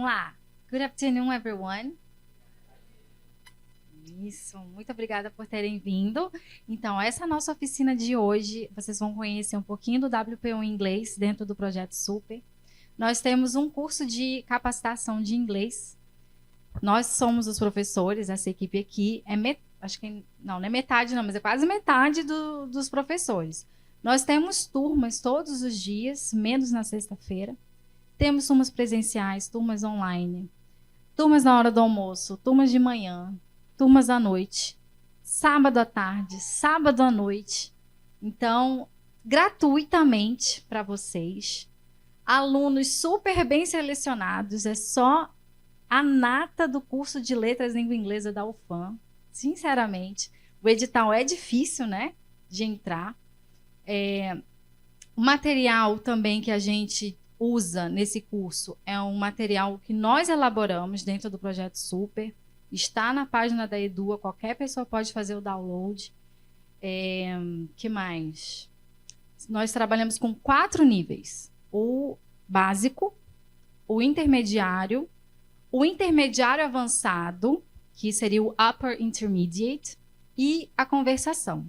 Vamos lá. Good afternoon, everyone. Isso, muito obrigada por terem vindo. Então, essa nossa oficina de hoje, vocês vão conhecer um pouquinho do WP1 inglês dentro do Projeto Super. Nós temos um curso de capacitação de inglês. Nós somos os professores, essa equipe aqui acho que não é metade não, mas é quase metade dos professores. Nós temos turmas todos os dias, menos na sexta-feira. Temos turmas presenciais, turmas online, turmas na hora do almoço, turmas de manhã, turmas à noite, sábado à tarde, sábado à noite. Então, gratuitamente para vocês, alunos super bem selecionados, é só a nata do curso de Letras Língua Inglesa da UFAM. Sinceramente, o edital é difícil, né, de entrar. O material também que a gente usa nesse curso é um material que nós elaboramos dentro do Projeto Super. Está na página da Edua, qualquer pessoa pode fazer o download. Que mais? Nós trabalhamos com 4 níveis. O básico, o intermediário avançado, que seria o Upper Intermediate, e a conversação.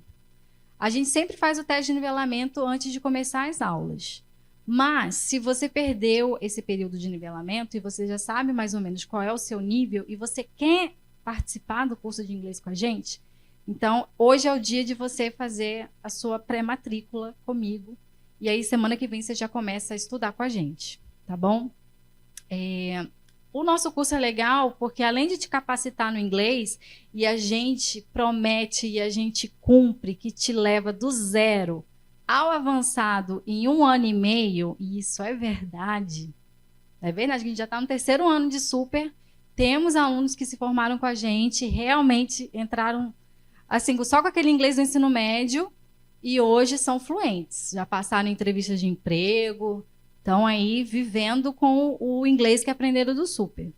A gente sempre faz o teste de nivelamento antes de começar as aulas. Mas, se você perdeu esse período de nivelamento e você já sabe mais ou menos qual é o seu nível e você quer participar do curso de inglês com a gente, então, hoje é o dia de você fazer a sua pré-matrícula comigo. E aí, semana que vem, você já começa a estudar com a gente, tá bom? O nosso curso é legal porque, além de te capacitar no inglês, e a gente promete e a gente cumpre que te leva do zero ao avançado em 1 ano e meio, e isso é verdade. É verdade que a gente já está no 3º ano de Super. Temos alunos que se formaram com a gente, realmente entraram assim, só com aquele inglês do ensino médio, e hoje são fluentes. Já passaram em entrevistas de emprego, estão aí vivendo com o inglês que aprenderam do Super.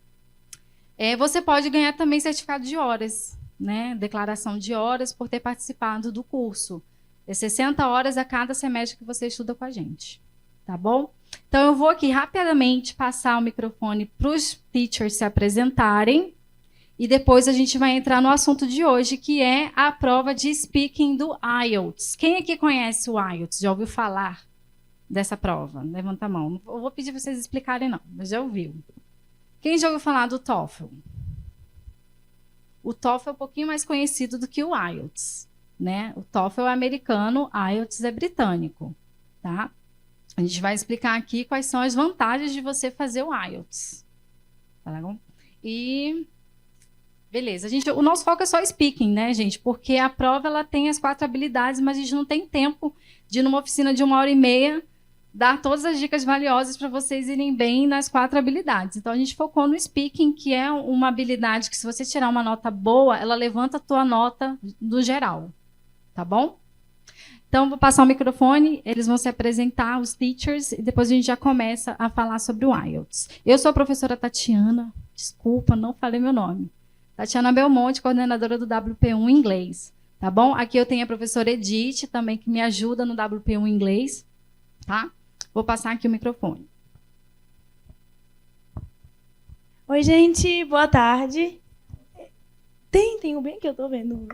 Você pode ganhar também certificado de horas, né? Declaração de horas por ter participado do curso. 60 horas a cada semestre que você estuda com a gente. Tá bom? Então, eu vou aqui rapidamente passar o microfone para os teachers se apresentarem. E depois a gente vai entrar no assunto de hoje, que é a prova de speaking do IELTS. Quem aqui conhece o IELTS? Já ouviu falar dessa prova? Levanta a mão. Não vou pedir para vocês explicarem, não, mas já ouviu. Quem já ouviu falar do TOEFL? O TOEFL é um pouquinho mais conhecido do que o IELTS, né? O TOEFL é americano, o IELTS é britânico, tá? A gente vai explicar aqui quais são as vantagens de você fazer o IELTS. Tá bom? Beleza, o nosso foco é só speaking, né, gente? Porque a prova ela tem as 4 habilidades, mas a gente não tem tempo de, numa oficina de 1h30, dar todas as dicas valiosas para vocês irem bem nas 4 habilidades. Então, a gente focou no speaking, que é uma habilidade que, se você tirar uma nota boa, ela levanta a tua nota do geral. Tá bom? Então, vou passar o microfone, eles vão se apresentar, os teachers, e depois a gente já começa a falar sobre o IELTS. Eu sou a professora Tatiana, desculpa, não falei meu nome. Tatiana Belmonte, coordenadora do WP1 Inglês, tá bom? Aqui eu tenho a professora Edith, também, que me ajuda no WP1 Inglês, tá? Vou passar aqui o microfone. Oi, gente, boa tarde. Tem um bem que eu tô vendo.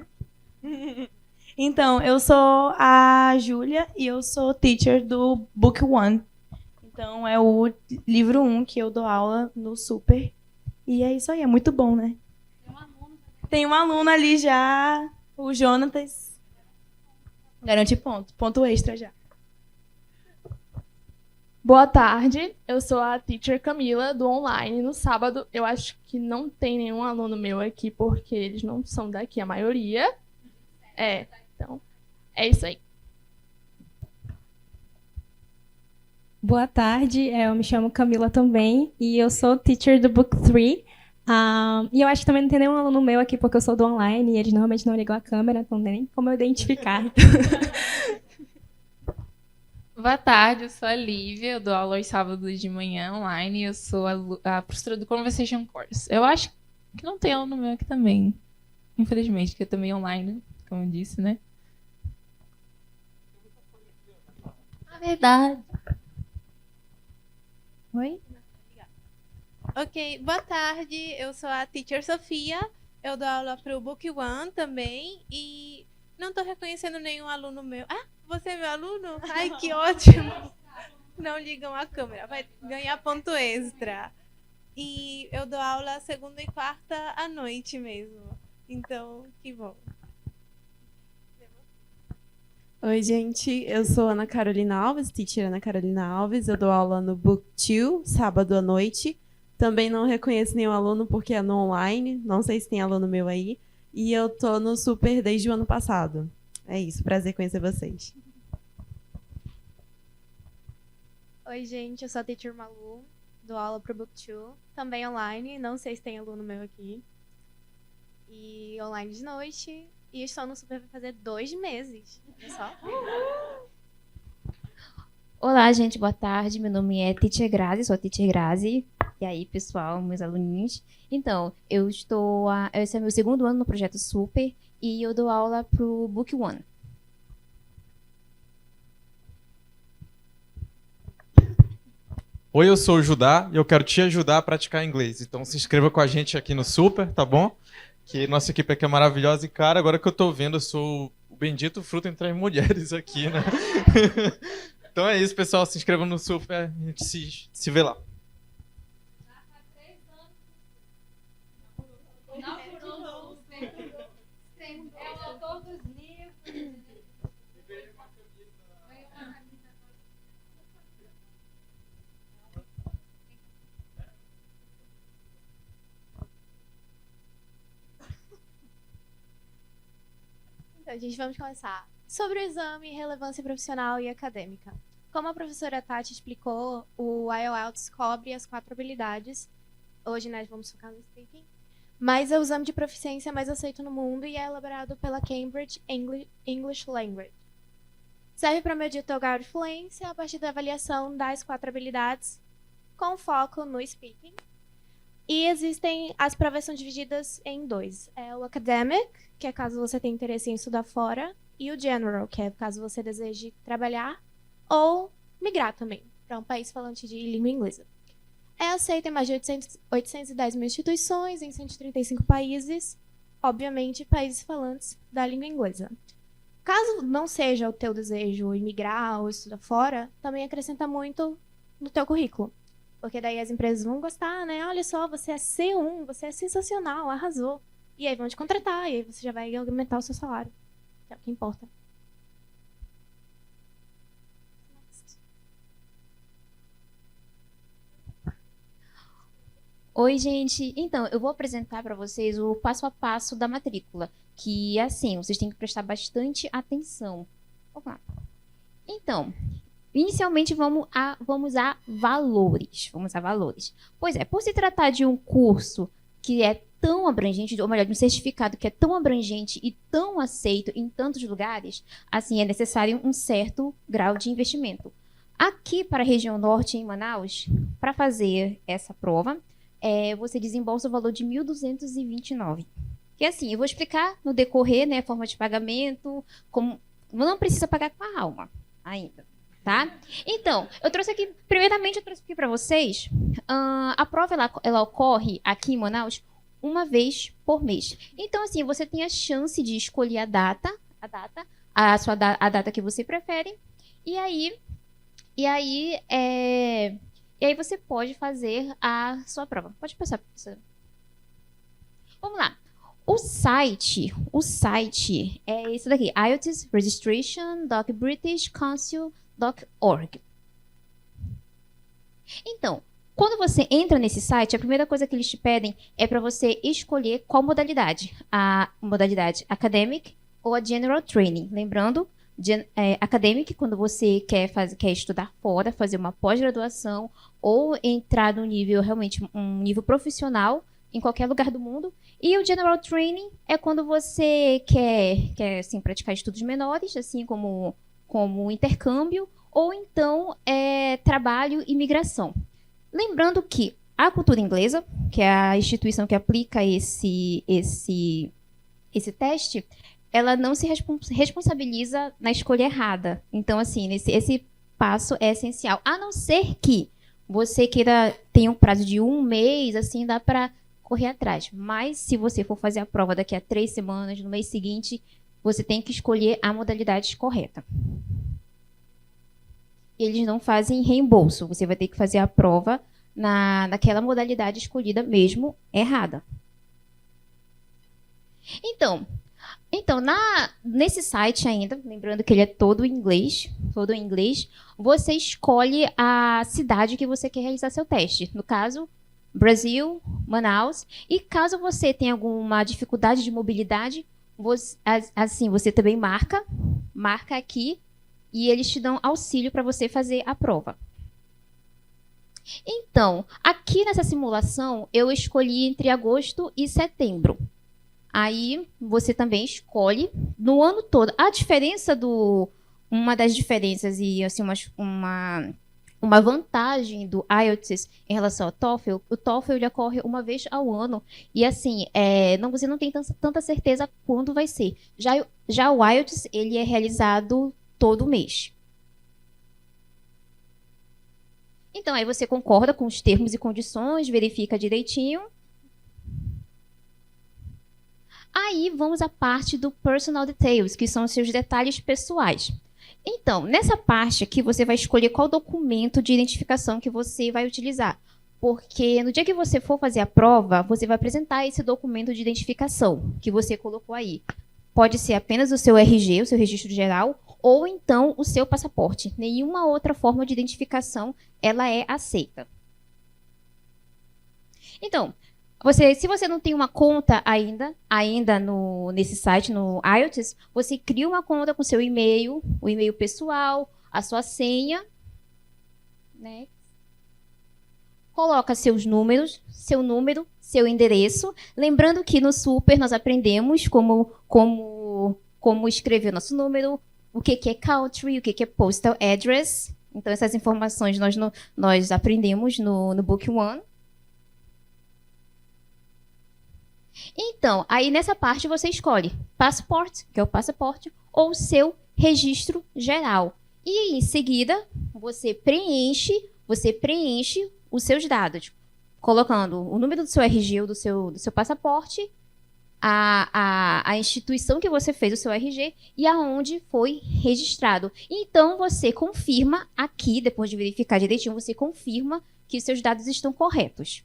Então, eu sou a Júlia e eu sou teacher do Book One. Então, é o livro 1 que eu dou aula no Super. E é isso aí, é muito bom, né? Tem um aluno ali já, o Jonatas. Garante ponto extra já. Boa tarde, eu sou a teacher Camila, do online. No sábado, eu acho que não tem nenhum aluno meu aqui, porque eles não são daqui, a maioria. Então, é isso aí. Boa tarde, eu me chamo Camila também, e eu sou teacher do Book 3. E eu acho que também não tem nenhum aluno meu aqui, porque eu sou do online, e eles normalmente não ligam a câmera, então não tem nem como eu identificar. Boa tarde, eu sou a Lívia, eu dou aula aos sábados de manhã online e eu sou a professora do Conversation Course. Eu acho que não tem aluno meu aqui também, infelizmente, porque eu também online, como eu disse, né? A verdade. Oi? Ok, boa tarde. Eu sou a Teacher Sofia. Eu dou aula para o Book One também. E não estou reconhecendo nenhum aluno meu. Ah, você é meu aluno? Ai, que ótimo. Não ligam a câmera. Vai ganhar ponto extra. E eu dou aula segunda e quarta à noite mesmo. Então, que bom. Oi, gente. Eu sou Ana Carolina Alves, teacher Ana Carolina Alves. Eu dou aula no Book 2, sábado à noite. Também não reconheço nenhum aluno porque é no online. Não sei se tem aluno meu aí. E eu tô no Super desde o ano passado. É isso, prazer conhecer vocês. Oi, gente, eu sou a Teacher Malu, dou aula pro Book 2, também online, não sei se tem aluno meu aqui. E online de noite, e estou no Super vai fazer 2 meses, olha só. Olá, gente, boa tarde. Meu nome é Teacher Grazi, sou a Teacher Grazi. E aí, pessoal, meus aluninhos. Então, esse é meu segundo ano no projeto Super e eu dou aula pro Book One. Oi, eu sou o Judá e eu quero te ajudar a praticar inglês. Então se inscreva com a gente aqui no Super, tá bom? Que nossa equipe aqui é maravilhosa. E, cara, agora que eu tô vendo, eu sou o bendito fruto entre as mulheres aqui, né? Então é isso, pessoal. Se inscreva no Super, a gente se vê lá. É o autor dos livros. Então, gente, vamos começar. Sobre o exame, relevância profissional e acadêmica. Como a professora Tati explicou, o IELTS cobre as 4 habilidades. Hoje nós vamos focar no speaking. Mas é o exame de proficiência mais aceito no mundo e é elaborado pela Cambridge English Language. Serve para medir o teu grau de fluência a partir da avaliação das 4 habilidades, com foco no speaking. E existem, as provas são divididas em 2. É o Academic, que é caso você tenha interesse em estudar fora, e o General, que é caso você deseje trabalhar ou migrar também para um país falante de língua inglesa. É aceito em mais de 810 mil instituições, em 135 países, obviamente países falantes da língua inglesa. Caso não seja o teu desejo imigrar ou estudar fora, também acrescenta muito no teu currículo. Porque daí as empresas vão gostar, né? Olha só, você é C1, você é sensacional, arrasou. E aí vão te contratar, e aí você já vai aumentar o seu salário. Que é o que importa. Oi, gente. Então, eu vou apresentar para vocês o passo a passo da matrícula, que assim, vocês têm que prestar bastante atenção. Vamos lá. Então, inicialmente vamos a valores. Vamos a valores. Pois é, por se tratar de um curso que é tão abrangente, ou melhor, de um certificado que é tão abrangente e tão aceito em tantos lugares, assim, é necessário um certo grau de investimento. Aqui para a região norte, em Manaus, para fazer essa prova, você desembolsa o valor de R$ 1.229. Que assim, eu vou explicar no decorrer, né, a forma de pagamento, como não precisa pagar com a alma ainda, tá? Então, primeiramente eu trouxe aqui para vocês, a prova ela ocorre aqui em Manaus uma vez por mês. Então, assim, você tem a chance de escolher a data que você prefere, e aí você pode fazer a sua prova. Pode passar, professora. Vamos lá. O site é esse daqui, ieltsregistration.britishcouncil.org. Então, quando você entra nesse site, a primeira coisa que eles te pedem é para você escolher qual modalidade. A modalidade Academic ou a General Training. Lembrando, Academic, quando você quer estudar fora, fazer uma pós-graduação ou entrar no nível, realmente, um nível profissional em qualquer lugar do mundo. E o General Training é quando você quer assim, praticar estudos menores, assim como intercâmbio, ou então trabalho e migração. Lembrando que a cultura inglesa, que é a instituição que aplica esse teste, ela não se responsabiliza na escolha errada. Então, assim, esse passo é essencial. A não ser que você queira tem um prazo de 1 mês, assim, dá para correr atrás. Mas se você for fazer a prova daqui a 3 semanas, no mês seguinte, você tem que escolher a modalidade correta. Eles não fazem reembolso. Você vai ter que fazer a prova naquela modalidade escolhida mesmo errada. Então nesse site ainda, lembrando que ele é todo em inglês, você escolhe a cidade que você quer realizar seu teste. No caso, Brasil, Manaus. E caso você tenha alguma dificuldade de mobilidade, você também marca aqui e eles te dão auxílio para você fazer a prova. Então, aqui nessa simulação, eu escolhi entre agosto e setembro. Aí, você também escolhe no ano todo. Uma das diferenças e assim, uma vantagem do IELTS em relação ao TOEFL, o TOEFL ele ocorre uma vez ao ano e assim, você não tem tanta certeza quando vai ser. Já o IELTS, ele é realizado todo mês. Então, aí você concorda com os termos e condições, verifica direitinho. Aí, vamos à parte do Personal Details, que são os seus detalhes pessoais. Então, nessa parte aqui, você vai escolher qual documento de identificação que você vai utilizar. Porque no dia que você for fazer a prova, você vai apresentar esse documento de identificação que você colocou aí. Pode ser apenas o seu RG, o seu registro geral, ou então o seu passaporte. Nenhuma outra forma de identificação ela é aceita. Então, se você não tem uma conta ainda nesse site, no IELTS, você cria uma conta com seu e-mail, o e-mail pessoal, a sua senha, né? Coloca seus números, seu número, seu endereço. Lembrando que no Super nós aprendemos como escrever o nosso número, o que é country, o que é postal address. Então, essas informações nós aprendemos no Book One. Então, aí nessa parte você escolhe passport, que é o passaporte, ou seu registro geral. E em seguida, você preenche os seus dados, colocando o número do seu RG ou do seu passaporte, a instituição que você fez o seu RG e aonde foi registrado. Então, você confirma aqui, depois de verificar direitinho, você confirma que os seus dados estão corretos.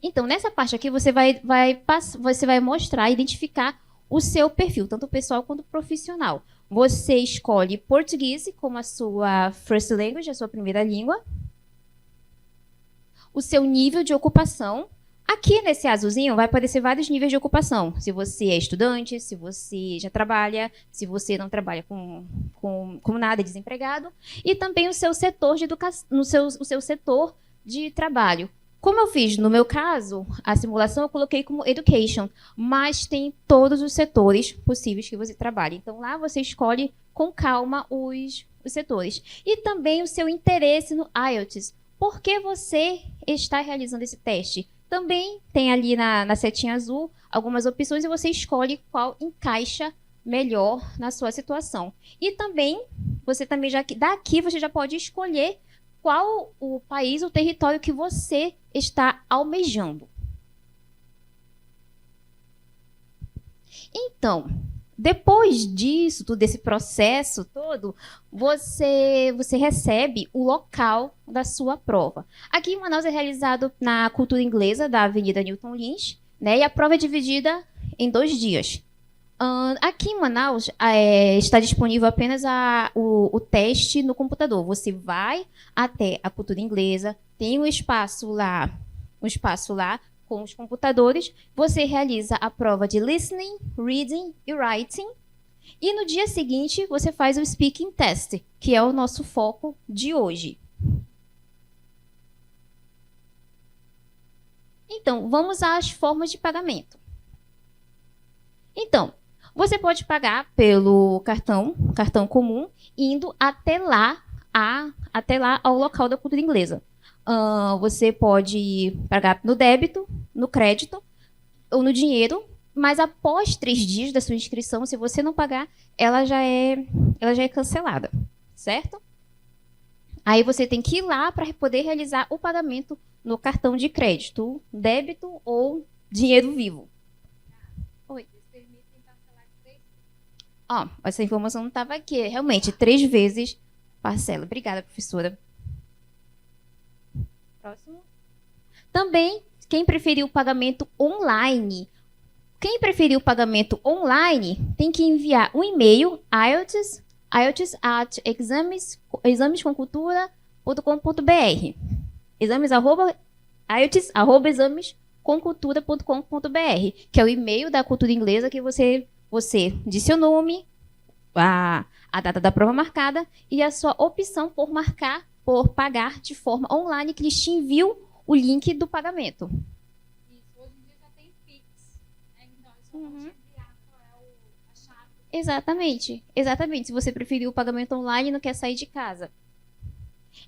Então nessa parte aqui você vai mostrar, identificar o seu perfil, tanto pessoal quanto profissional. Você escolhe português como a sua first language, a sua primeira língua. O seu nível de ocupação. Aqui nesse azulzinho vai aparecer vários níveis de ocupação. Se você é estudante, se você já trabalha, se você não trabalha com nada, é desempregado. E também o seu setor de educação, o seu setor de trabalho. Como eu fiz no meu caso, a simulação eu coloquei como education, mas tem todos os setores possíveis que você trabalha. Então, lá você escolhe com calma os setores. E também o seu interesse no IELTS. Por que você está realizando esse teste? Também tem ali na setinha azul algumas opções e você escolhe qual encaixa melhor na sua situação. E também, daqui você já pode escolher qual o país, o território que você está almejando. Então, depois desse processo todo, você recebe o local da sua prova. Aqui em Manaus é realizado na cultura inglesa da Avenida Newton Lins, né? E a prova é dividida em 2 dias. Aqui em Manaus está disponível apenas o teste no computador. Você vai até a cultura inglesa, tem um espaço lá com os computadores. Você realiza a prova de listening, reading e writing. E no dia seguinte você faz o speaking test, que é o nosso foco de hoje. Então, vamos às formas de pagamento. Então, você pode pagar pelo cartão comum, indo até lá ao local da cultura inglesa. Você pode pagar no débito, no crédito ou no dinheiro, mas após 3 dias da sua inscrição, se você não pagar, ela já é cancelada, certo? Aí você tem que ir lá para poder realizar o pagamento no cartão de crédito, débito ou dinheiro vivo. Oi. Ó, essa informação não estava aqui. Realmente, 3 vezes parcela. Obrigada, professora. Próximo. Também, quem preferiu o pagamento online, tem que enviar um e-mail ielts@examescomcultura.com.br. IELTS@examescomcultura.com.br, que é o e-mail da cultura inglesa que você diz seu nome, a data da prova marcada e a sua opção por pagar de forma online, que eles te enviam o link do pagamento. Isso, hoje em dia já tem Pix, né? Então é só enviar qual é a chave. Exatamente. Se você preferiu o pagamento online e não quer sair de casa.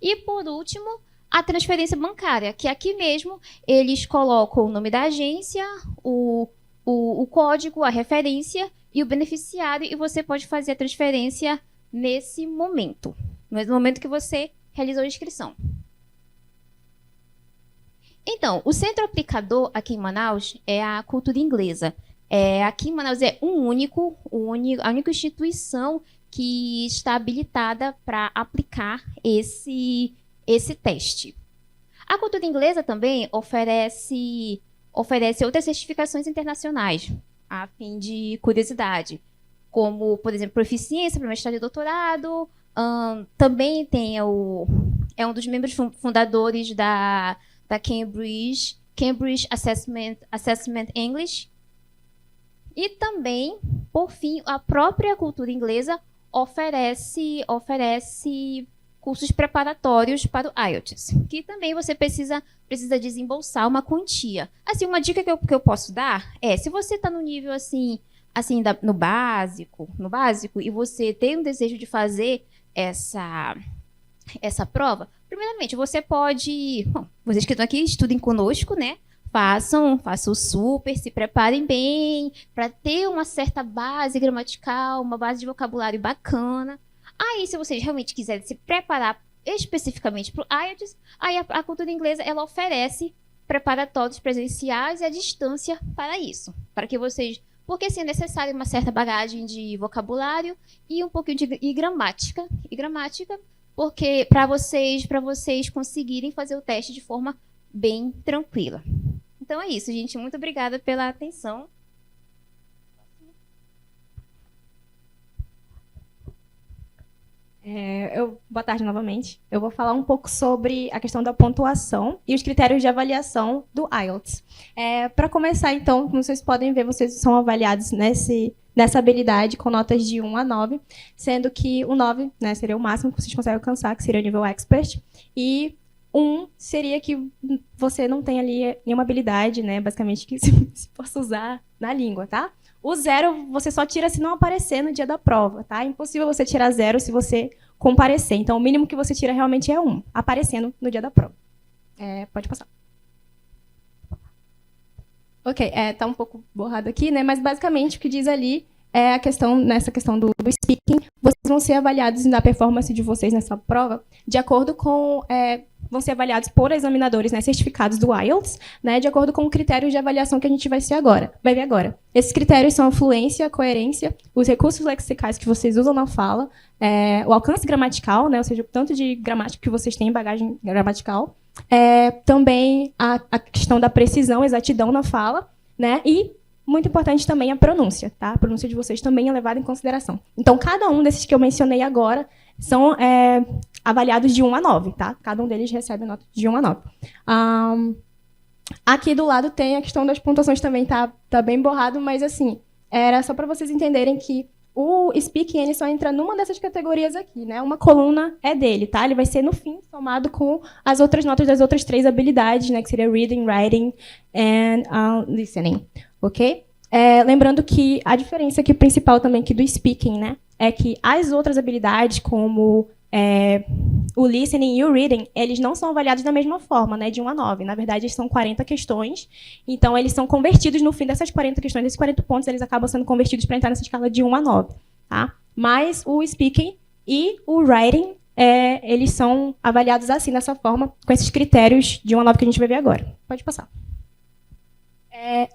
E por último, a transferência bancária, que aqui mesmo eles colocam o nome da agência, o código, a referência e o beneficiário, e você pode fazer a transferência nesse momento, no momento que você realizou a inscrição. Então, o centro aplicador aqui em Manaus é a cultura inglesa. Aqui em Manaus é a única instituição que está habilitada para aplicar esse teste. A cultura inglesa também oferece outras certificações internacionais, a fim de curiosidade, como, por exemplo, proficiência para mestrado e doutorado. Também tem é um dos membros fundadores da Cambridge Assessment English. E também, por fim, a própria cultura inglesa oferece cursos preparatórios para o IELTS, que também você precisa desembolsar uma quantia. Assim, uma dica que eu posso dar é, se você está no nível no básico, e você tem um desejo de fazer essa prova, primeiramente, você pode... Bom, vocês que estão aqui, estudem conosco, né? Façam o super, se preparem bem, para ter uma certa base gramatical, uma base de vocabulário bacana. Aí, se vocês realmente quiserem se preparar especificamente para o IELTS, aí a cultura inglesa ela oferece preparatórios presenciais e à distância para isso. Para que vocês... Porque assim, é necessário uma certa bagagem de vocabulário e um pouquinho de gramática, porque para vocês conseguirem fazer o teste de forma bem tranquila. Então é isso, gente. Muito obrigada pela atenção. Boa tarde novamente. Eu vou falar um pouco sobre a questão da pontuação e os critérios de avaliação do IELTS. Para começar, então, como vocês podem ver, vocês são avaliados nessa habilidade com notas de 1 a 9, sendo que o 9, né, seria o máximo que vocês conseguem alcançar, que seria o nível expert, e 1 seria que você não tem ali nenhuma habilidade, né, basicamente, que se possa usar na língua, tá? O 0 você só tira se não aparecer no dia da prova, tá? É impossível você tirar 0 se você comparecer. Então, o mínimo que você tira realmente é 1, aparecendo no dia da prova. Pode passar. Ok, tá um pouco borrado aqui, né? Mas, basicamente, o que diz ali é nessa questão do speaking, vocês vão ser avaliados na performance de vocês nessa prova, de acordo com... vão ser avaliados por examinadores, né, certificados do IELTS, né, de acordo com o critério de avaliação que a gente vai ver agora. Esses critérios são a fluência, a coerência, os recursos lexicais que vocês usam na fala, o alcance gramatical, né, ou seja, o tanto de gramática que vocês têm em bagagem gramatical, também a questão da precisão, exatidão na fala, né, e muito importante também a pronúncia, tá? A pronúncia de vocês também é levada em consideração. Então, cada um desses que eu mencionei agora são avaliados de 1 a 9, tá? Cada um deles recebe nota de 1 a 9. Aqui do lado tem a questão das pontuações também, tá bem borrado, mas assim, era só para vocês entenderem que o speaking ele só entra numa dessas categorias aqui, né? Uma coluna é dele, tá? Ele vai ser, no fim, somado com as outras notas das outras 3 habilidades, né? Que seria reading, writing and listening, ok? Lembrando que a diferença aqui principal também aqui do speaking, né? É que as outras habilidades, como o listening e o reading, eles não são avaliados da mesma forma, né, de 1 a 9. Na verdade, são 40 questões, então eles são convertidos no fim dessas 40 questões, desses 40 pontos, eles acabam sendo convertidos para entrar nessa escala de 1 a 9, tá? Mas o speaking e o writing, eles são avaliados assim, dessa forma, com esses critérios de 1 a 9 que a gente vai ver agora. Pode passar.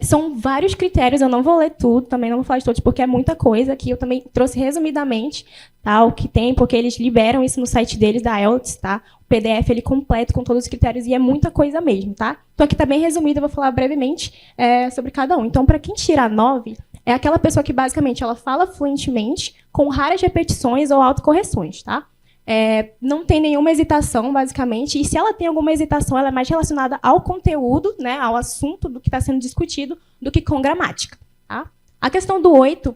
São vários critérios, eu não vou ler tudo, também não vou falar de todos, porque é muita coisa, que eu também trouxe resumidamente, tá, o que tem, porque eles liberam isso no site deles, da IELTS, tá? O PDF, ele completo com todos os critérios, e é muita coisa mesmo, tá? Então, aqui tá bem resumido, eu vou falar brevemente sobre cada um. Então, para quem tira 9, é aquela pessoa que, basicamente, ela fala fluentemente, com raras repetições ou autocorreções, tá? Não tem nenhuma hesitação, basicamente, e se ela tem alguma hesitação, ela é mais relacionada ao conteúdo, né, ao assunto do que está sendo discutido, do que com gramática. Tá? A questão do 8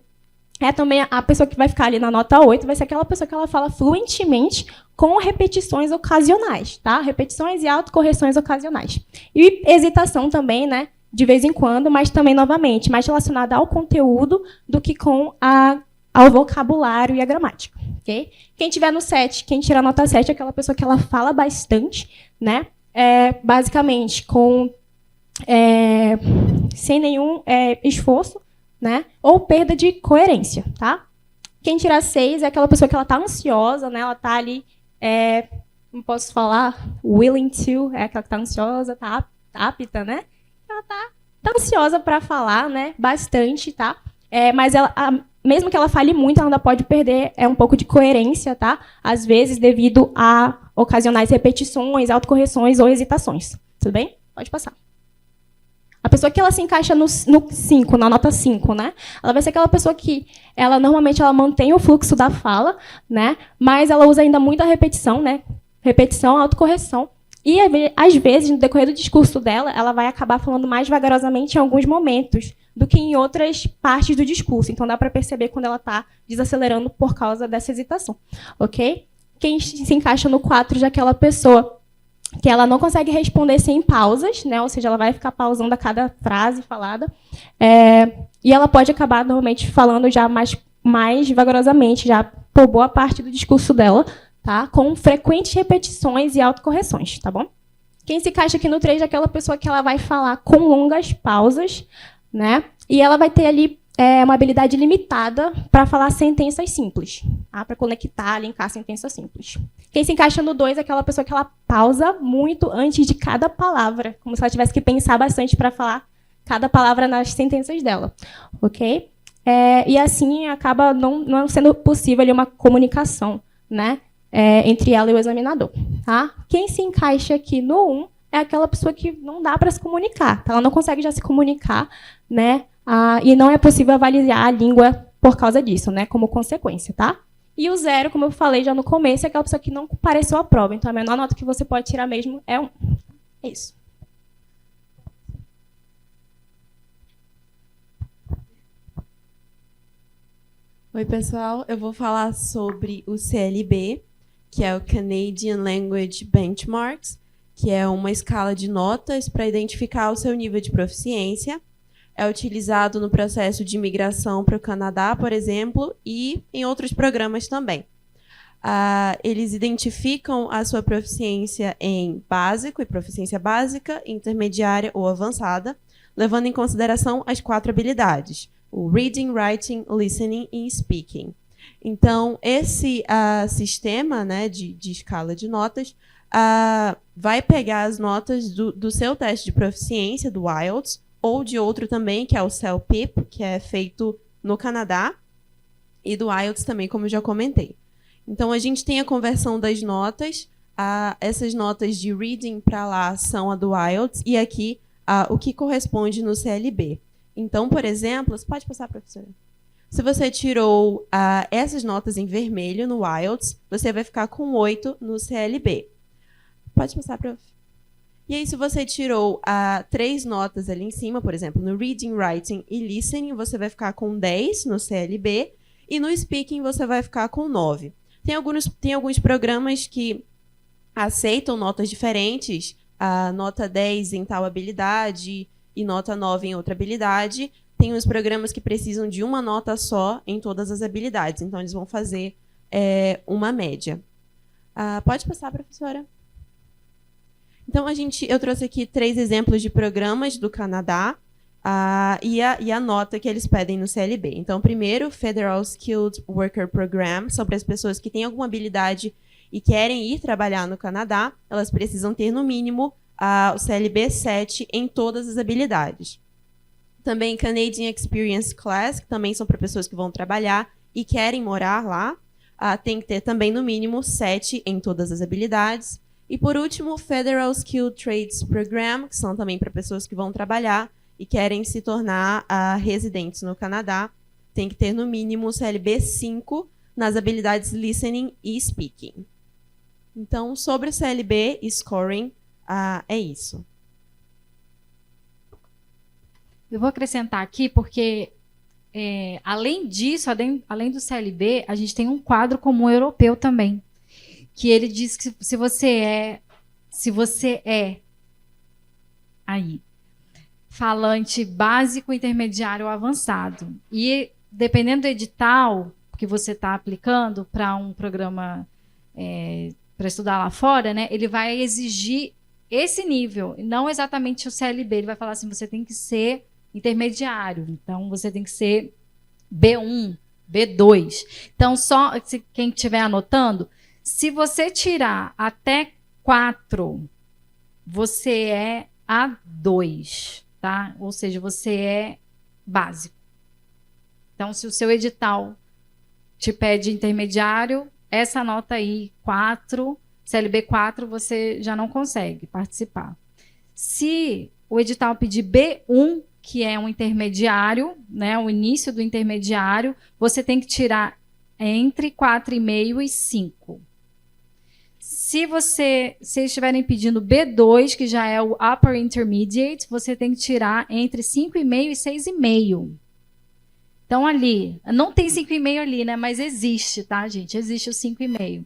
é também a pessoa que vai ficar ali na nota 8, vai ser aquela pessoa que ela fala fluentemente com repetições ocasionais, tá? Repetições e autocorreções ocasionais. E hesitação também, né, de vez em quando, mas também, novamente, mais relacionada ao conteúdo do que com ao vocabulário e à gramática. Okay? Quem tiver no 7, quem tirar nota 7 é aquela pessoa que ela fala bastante, né? Basicamente, sem nenhum esforço, né? Ou perda de coerência, tá? Quem tirar 6 é aquela pessoa que ela está ansiosa, né? Ela está ali, não posso falar, willing to, é aquela que está ansiosa, tá apta, né? Ela tá ansiosa para falar, né? Bastante, tá? Mas ela, mesmo que ela fale muito, ela ainda pode perder um pouco de coerência, tá? Às vezes, devido a ocasionais repetições, autocorreções ou hesitações. Tudo bem? Pode passar. A pessoa que ela se encaixa no 5, na nota 5, né? Ela vai ser aquela pessoa que normalmente ela mantém o fluxo da fala, né? Mas ela usa ainda muita repetição, né? Repetição, autocorreção. E, às vezes, no decorrer do discurso dela, ela vai acabar falando mais vagarosamente em alguns momentos do que em outras partes do discurso. Então, dá para perceber quando ela está desacelerando por causa dessa hesitação. Ok? Quem se encaixa no 4 já é aquela pessoa que ela não consegue responder sem pausas, né? Ou seja, ela vai ficar pausando a cada frase falada. E ela pode acabar, normalmente, falando já mais vagarosamente, já por boa parte do discurso dela, tá? Com frequentes repetições e autocorreções, tá bom? Quem se encaixa aqui no 3 é aquela pessoa que ela vai falar com longas pausas, né? E ela vai ter ali uma habilidade limitada para falar sentenças simples, tá? Para conectar, linkar sentenças simples. Quem se encaixa no 2 é aquela pessoa que ela pausa muito antes de cada palavra, como se ela tivesse que pensar bastante para falar cada palavra nas sentenças dela, ok? E assim acaba não sendo possível ali uma comunicação, né? Entre ela e o examinador, tá? Quem se encaixa aqui no 1 é aquela pessoa que não dá para se comunicar, tá? Ela não consegue já se comunicar, né? E não é possível avaliar a língua por causa disso, né? Como consequência, tá? E o 0, como eu falei já no começo, é aquela pessoa que não compareceu à prova. Então, a menor nota que você pode tirar mesmo é 1. É isso. Oi, pessoal. Eu vou falar sobre o CLB, que é o Canadian Language Benchmarks, que é uma escala de notas para identificar o seu nível de proficiência. É utilizado no processo de imigração para o Canadá, por exemplo, e em outros programas também. Eles identificam a sua proficiência em básico e proficiência básica, intermediária ou avançada, levando em consideração as 4 habilidades: o reading, writing, listening e speaking. Então, esse sistema, né, de escala de notas vai pegar as notas do seu teste de proficiência, do IELTS, ou de outro também, que é o CELPIP, que é feito no Canadá, e do IELTS também, como eu já comentei. Então, a gente tem a conversão das notas. Essas notas de reading para lá são a do IELTS, e aqui o que corresponde no CLB. Então, por exemplo, você pode passar, professora? Se você tirou essas notas em vermelho no IELTS, você vai ficar com 8 no CLB. Pode passar, prof. E aí, se você tirou 3 notas ali em cima, por exemplo, no Reading, Writing e Listening, você vai ficar com 10 no CLB, e no Speaking você vai ficar com 9. Tem alguns programas que aceitam notas diferentes, nota 10 em tal habilidade e nota 9 em outra habilidade. Tem uns programas que precisam de uma nota só em todas as habilidades, então eles vão fazer uma média. Pode passar, professora. Então, eu trouxe aqui 3 exemplos de programas do Canadá e a nota que eles pedem no CLB. Então, primeiro, Federal Skilled Worker Program, são para as pessoas que têm alguma habilidade e querem ir trabalhar no Canadá, elas precisam ter, no mínimo, o CLB 7 em todas as habilidades. Também Canadian Experience Class, que também são para pessoas que vão trabalhar e querem morar lá, tem que ter também, no mínimo, 7 em todas as habilidades. E, por último, Federal Skilled Trades Program, que são também para pessoas que vão trabalhar e querem se tornar residentes no Canadá. Tem que ter, no mínimo, o CLB 5 nas habilidades Listening e Speaking. Então, sobre o CLB e Scoring, é isso. Eu vou acrescentar aqui, porque, além disso, além do CLB, a gente tem um quadro comum europeu também, que ele diz que se você é aí falante básico, intermediário ou avançado, e dependendo do edital que você está aplicando para um programa para estudar lá fora, né, ele vai exigir esse nível, não exatamente o CLB. Ele vai falar assim, você tem que ser intermediário, então você tem que ser B1, B2. Então, só quem estiver anotando, se você tirar até 4, você é A2, tá? Ou seja, você é básico. Então, se o seu edital te pede intermediário, essa nota aí, 4, CLB 4, você já não consegue participar. Se o edital pedir B1, que é um intermediário, né, o início do intermediário, você tem que tirar entre 4,5 e 5. Se eles estiverem pedindo B2, que já é o Upper Intermediate, você tem que tirar entre 5,5 e 6,5. Então, ali, não tem 5,5 ali, né? Mas existe, tá, gente? Existe o 5,5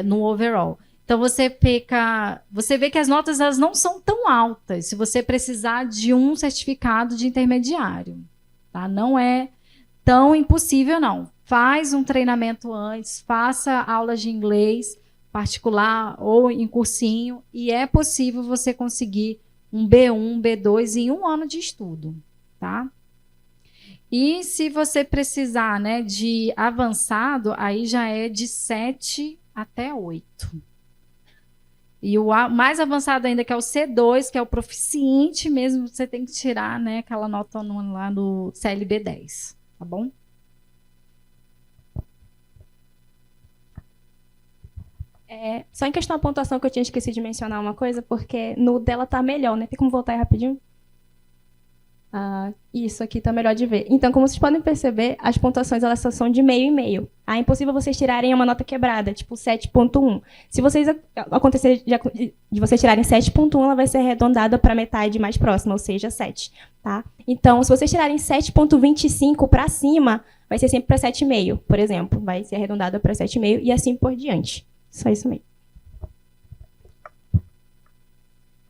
no overall. Então, você vê que as notas elas não são tão altas se você precisar de um certificado de intermediário. Tá? Não é tão impossível, não. Faz um treinamento antes, faça aulas de inglês particular ou em cursinho, e é possível você conseguir um B1, B2 em 1 ano de estudo, tá? E se você precisar, né, de avançado, aí já é de 7 até 8. E o mais avançado ainda, que é o C2, que é o proficiente mesmo, você tem que tirar, né, aquela nota lá no CLB 10, tá bom? Só em questão da pontuação, que eu tinha esquecido de mencionar uma coisa, porque no dela tá melhor, né? Tem como voltar aí rapidinho? Isso aqui tá melhor de ver. Então, como vocês podem perceber, as pontuações elas só são de meio e meio. É impossível vocês tirarem uma nota quebrada, tipo 7,1. Se vocês acontecer de vocês tirarem 7,1, ela vai ser arredondada para a metade mais próxima, ou seja, 7. Tá? Então, se vocês tirarem 7,25 para cima, vai ser sempre para 7,5, por exemplo. Vai ser arredondada para 7,5 e assim por diante. Só isso mesmo.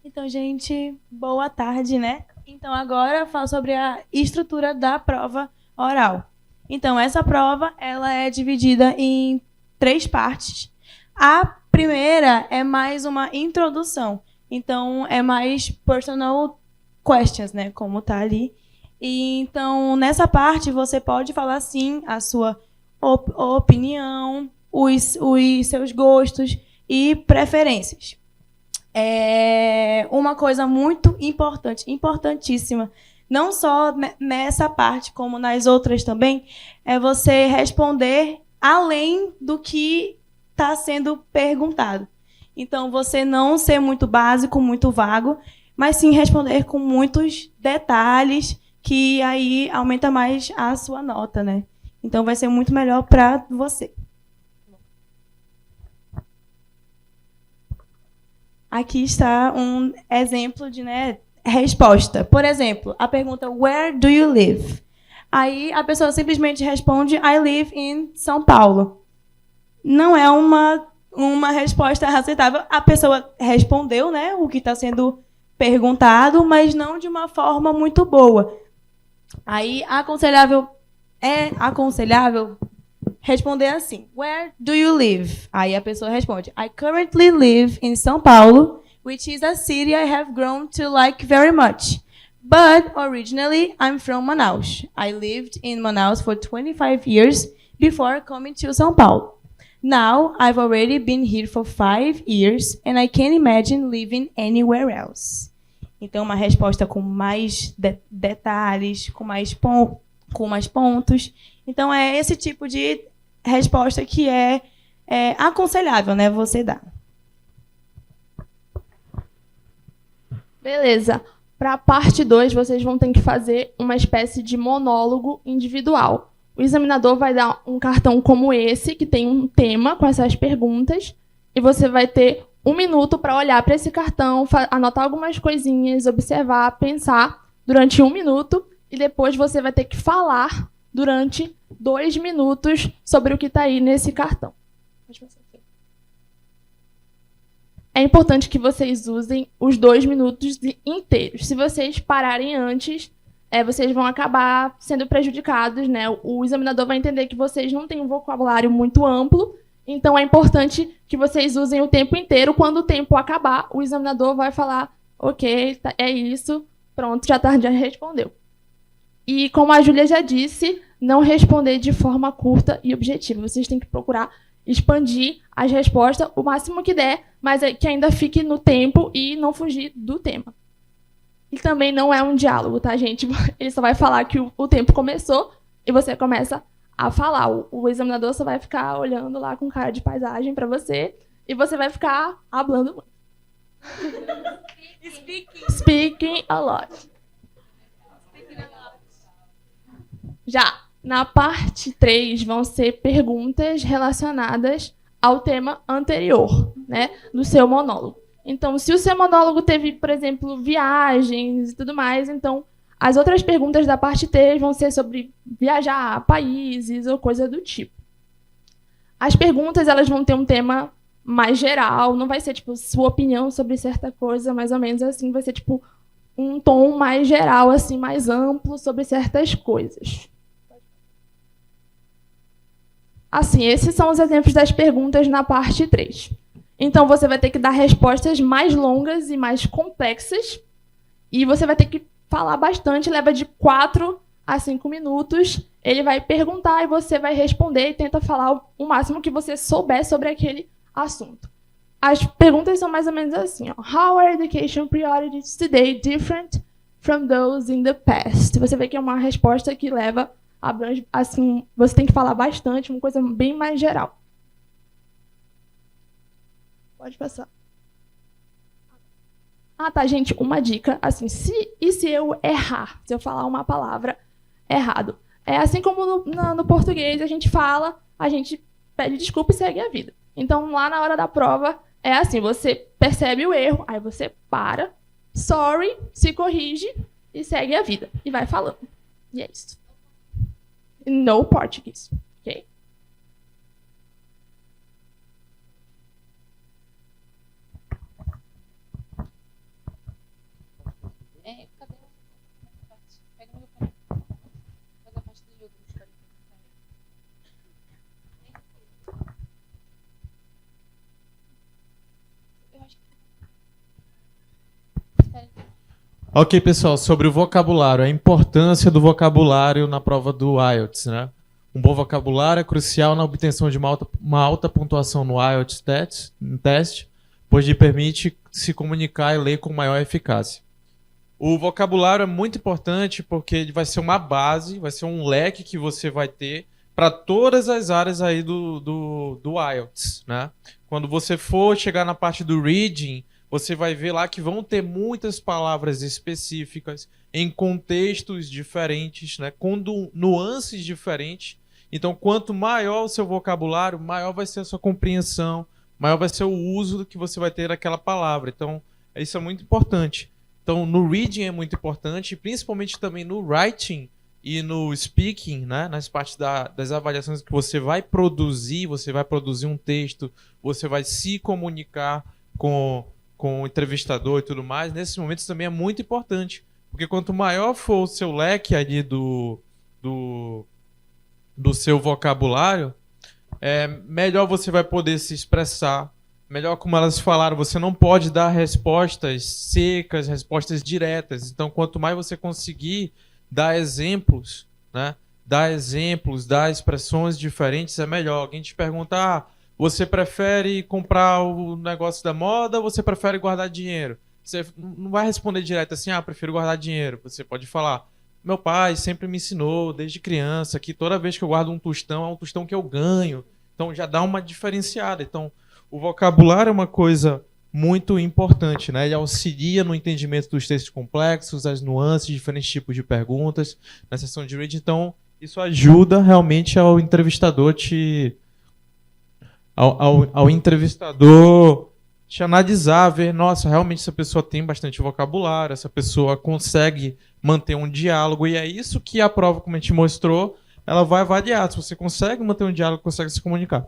Então, gente, boa tarde, né? Então, agora eu falo sobre a estrutura da prova oral. Então, essa prova ela é dividida em 3 partes. A primeira é mais uma introdução. Então, é mais personal questions, né? Como tá ali. E, então, nessa parte, você pode falar, sim, a sua opinião, os seus gostos e preferências. Uma coisa muito importante, importantíssima, não só nessa parte, como nas outras também, é você responder além do que está sendo perguntado. Então, você não ser muito básico, muito vago, mas sim responder com muitos detalhes, que aí aumenta mais a sua nota, né? Então, vai ser muito melhor para você. Aqui está um exemplo de, né, resposta. Por exemplo, a pergunta Where do you live? Aí a pessoa simplesmente responde I live in São Paulo. Não é uma resposta aceitável. A pessoa respondeu, né, o que está sendo perguntado, mas não de uma forma muito boa. Aí é aconselhável responder assim: Where do you live? Aí a pessoa responde: I currently live in São Paulo, which is a city I have grown to like very much. But originally I'm from Manaus. I lived in Manaus for 25 years before coming to São Paulo. Now I've already been here for 5 years and I can't imagine living anywhere else. Então, uma resposta com mais detalhes, com mais pontos. Então, é esse tipo de resposta que é aconselhável, né, você dar. Beleza. Para a parte 2, vocês vão ter que fazer uma espécie de monólogo individual. O examinador vai dar um cartão como esse, que tem um tema com essas perguntas, e você vai ter 1 minuto para olhar para esse cartão, anotar algumas coisinhas, observar, pensar durante 1 minuto, e depois você vai ter que falar durante 2 minutos sobre o que está aí nesse cartão. É importante que vocês usem os 2 minutos inteiros. Se vocês pararem antes, vocês vão acabar sendo prejudicados, né? O examinador vai entender que vocês não têm um vocabulário muito amplo, então é importante que vocês usem o tempo inteiro. Quando o tempo acabar, o examinador vai falar: ok, é isso, pronto, já respondeu. E como a Júlia já disse, não responder de forma curta e objetiva. Vocês têm que procurar expandir as respostas o máximo que der, mas que ainda fique no tempo e não fugir do tema. E também não é um diálogo, tá, gente? Ele só vai falar que o tempo começou e você começa a falar. O examinador só vai ficar olhando lá com cara de paisagem para você e você vai ficar hablando muito. Speaking a lot. Já na parte 3 vão ser perguntas relacionadas ao tema anterior, né, do seu monólogo. Então, se o seu monólogo teve, por exemplo, viagens e tudo mais, então as outras perguntas da parte 3 vão ser sobre viajar, países ou coisa do tipo. As perguntas, elas vão ter um tema mais geral, não vai ser, tipo, sua opinião sobre certa coisa, mais ou menos assim, vai ser, tipo, um tom mais geral, assim, mais amplo sobre certas coisas. Assim, esses são os exemplos das perguntas na parte 3. Então, você vai ter que dar respostas mais longas e mais complexas. E você vai ter que falar bastante, leva de 4 a 5 minutos. Ele vai perguntar e você vai responder e tenta falar o máximo que você souber sobre aquele assunto. As perguntas são mais ou menos assim, ó. How are education priorities today different from those in the past? Você vê que é uma resposta que leva, abrange, assim, você tem que falar bastante, uma coisa bem mais geral. Pode passar. Ah, tá, gente, uma dica, assim, se eu errar, se eu falar uma palavra errado? É assim como no português a gente fala, a gente pede desculpa e segue a vida. Então, lá na hora da prova, é assim, você percebe o erro, aí você para, sorry, se corrige e segue a vida. E vai falando. E é isso. No português, ok? Cadê a parte? Pega no meu canal. Faz a parte do jogo. Eu acho que... Ok, pessoal, sobre o vocabulário, a importância do vocabulário na prova do IELTS, né? Um bom vocabulário é crucial na obtenção de uma alta pontuação no IELTS teste, pois lhe permite se comunicar e ler com maior eficácia. O vocabulário é muito importante porque ele vai ser uma base, vai ser um leque que você vai ter para todas as áreas aí do IELTS, né? Quando você for chegar na parte do reading, você vai ver lá que vão ter muitas palavras específicas em contextos diferentes, né? Com nuances diferentes. Então, quanto maior o seu vocabulário, maior vai ser a sua compreensão, maior vai ser o uso que você vai ter daquela palavra. Então, isso é muito importante. Então, no reading é muito importante, principalmente também no writing e no speaking, né? Nas partes das avaliações que você vai produzir um texto, você vai se comunicar com o entrevistador e tudo mais. Nesses momentos também é muito importante, porque quanto maior for o seu leque ali do seu vocabulário, melhor você vai poder se expressar, melhor como elas falaram, você não pode dar respostas secas, respostas diretas. Então, quanto mais você conseguir dar exemplos, né? Dar exemplos, dar expressões diferentes é melhor. Alguém te pergunta, você prefere comprar o negócio da moda ou você prefere guardar dinheiro? Você não vai responder direto assim, prefiro guardar dinheiro. Você pode falar, meu pai sempre me ensinou desde criança que toda vez que eu guardo um tostão, é um tostão que eu ganho. Então já dá uma diferenciada. Então o vocabulário é uma coisa muito importante, né? Ele auxilia no entendimento dos textos complexos, as nuances, diferentes tipos de perguntas na sessão de reading. Então isso ajuda realmente ao entrevistador ao entrevistador te analisar, ver, nossa, realmente essa pessoa tem bastante vocabulário, essa pessoa consegue manter um diálogo, e é isso que a prova, como a gente mostrou, ela vai avaliar, se você consegue manter um diálogo, consegue se comunicar.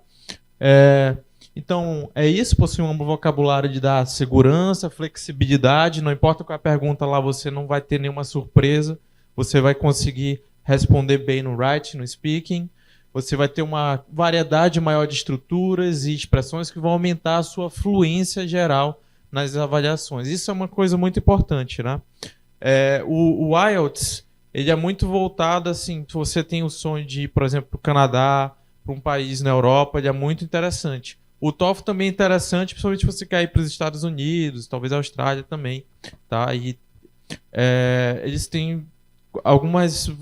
Então, é isso, possui um vocabulário de dar segurança, flexibilidade, não importa qual é a pergunta lá, você não vai ter nenhuma surpresa, você vai conseguir responder bem no writing, no speaking, você vai ter uma variedade maior de estruturas e expressões que vão aumentar a sua fluência geral nas avaliações. Isso é uma coisa muito importante, né? O IELTS, ele é muito voltado, assim, se você tem o sonho de ir, por exemplo, para o Canadá, para um país na Europa, ele é muito interessante. O TOEFL também é interessante, principalmente se você quer ir para os Estados Unidos, talvez a Austrália também, tá? E eles têm algumas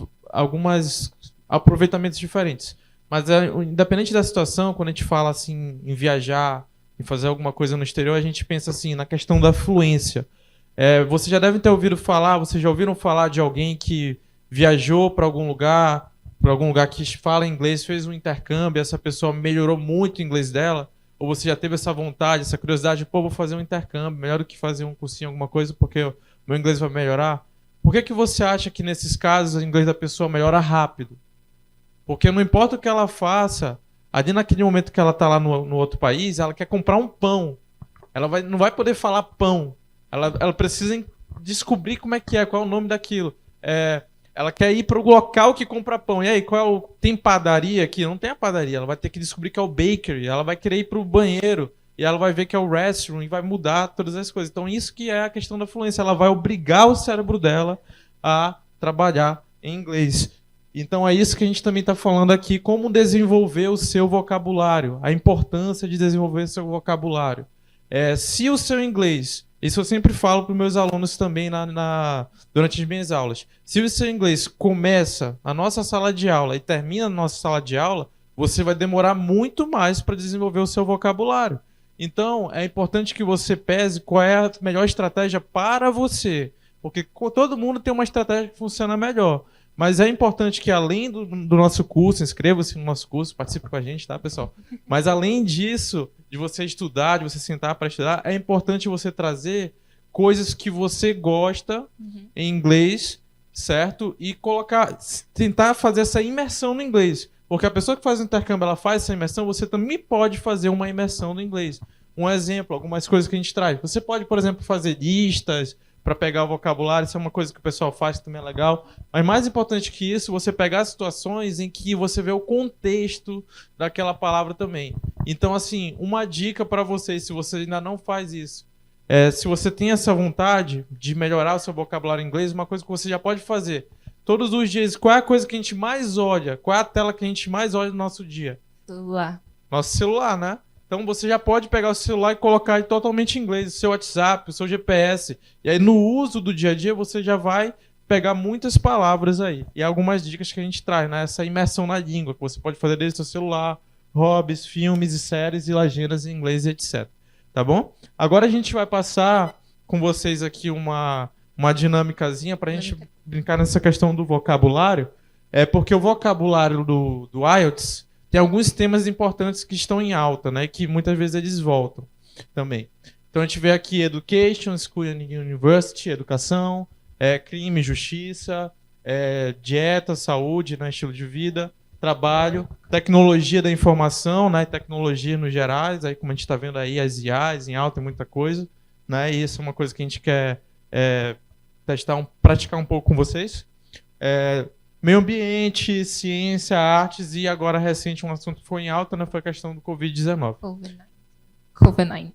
aproveitamentos diferentes. Mas independente da situação, quando a gente fala assim em viajar, em fazer alguma coisa no exterior, a gente pensa assim na questão da fluência. Vocês já devem ter ouvido falar, vocês já ouviram falar de alguém que viajou para algum lugar que fala inglês, fez um intercâmbio, essa pessoa melhorou muito o inglês dela? Ou você já teve essa vontade, essa curiosidade, vou fazer um intercâmbio, melhor do que fazer um cursinho, alguma coisa, porque o meu inglês vai melhorar? Por que você acha que nesses casos o inglês da pessoa melhora rápido? Porque não importa o que ela faça, ali naquele momento que ela está lá no outro país, ela quer comprar um pão. Ela não vai poder falar pão. Ela precisa descobrir como é que é, qual é o nome daquilo. Ela quer ir para o local que compra pão. E aí, tem padaria aqui? Não tem a padaria. Ela vai ter que descobrir que é o bakery. Ela vai querer ir para o banheiro. E ela vai ver que é o restroom. E vai mudar todas as coisas. Então, isso que é a questão da fluência. Ela vai obrigar o cérebro dela a trabalhar em inglês. Então, é isso que a gente também está falando aqui. Como desenvolver o seu vocabulário. A importância de desenvolver o seu vocabulário. Se o seu inglês... Isso eu sempre falo para os meus alunos também durante as minhas aulas. Se o seu inglês começa na nossa sala de aula e termina na nossa sala de aula, você vai demorar muito mais para desenvolver o seu vocabulário. Então, é importante que você pese qual é a melhor estratégia para você. Porque todo mundo tem uma estratégia que funciona melhor. Mas é importante que, além do nosso curso, inscreva-se no nosso curso, participe com a gente, tá, pessoal? Mas, além disso, de você estudar, de você sentar para estudar, é importante você trazer coisas que você gosta em inglês, certo? E tentar fazer essa imersão no inglês. Porque a pessoa que faz o intercâmbio, ela faz essa imersão, você também pode fazer uma imersão no inglês. Um exemplo, algumas coisas que a gente traz. Você pode, por exemplo, fazer listas para pegar o vocabulário, isso é uma coisa que o pessoal faz que também é legal. Mas mais importante que isso, você pegar situações em que você vê o contexto daquela palavra também. Então, assim, uma dica para vocês, se você ainda não faz isso, se você tem essa vontade de melhorar o seu vocabulário em inglês, uma coisa que você já pode fazer. Todos os dias, qual é a coisa que a gente mais olha? Qual é a tela que a gente mais olha no nosso dia? Celular. Nosso celular, né? Então você já pode pegar o celular e colocar ele totalmente em inglês, o seu WhatsApp, o seu GPS. E aí no uso do dia a dia você já vai pegar muitas palavras aí. E algumas dicas que a gente traz, né? Essa imersão na língua, que você pode fazer desde o seu celular, hobbies, filmes e séries e legendas em inglês e etc. Tá bom? Agora a gente vai passar com vocês aqui uma dinâmicazinha pra gente brincar nessa questão do vocabulário. Porque o vocabulário do IELTS tem alguns temas importantes que estão em alta, né? Que muitas vezes eles voltam também. Então a gente vê aqui education, school and university, educação, crime, justiça, dieta, saúde, né? Estilo de vida, trabalho, tecnologia da informação, né? Tecnologia nos gerais, aí como a gente está vendo aí as IAs em alta, tem muita coisa, né? E isso é uma coisa que a gente quer praticar um pouco com vocês. meio ambiente, ciência, artes e agora recente um assunto que foi em alta, né, foi a questão do Covid-19. COVID-19.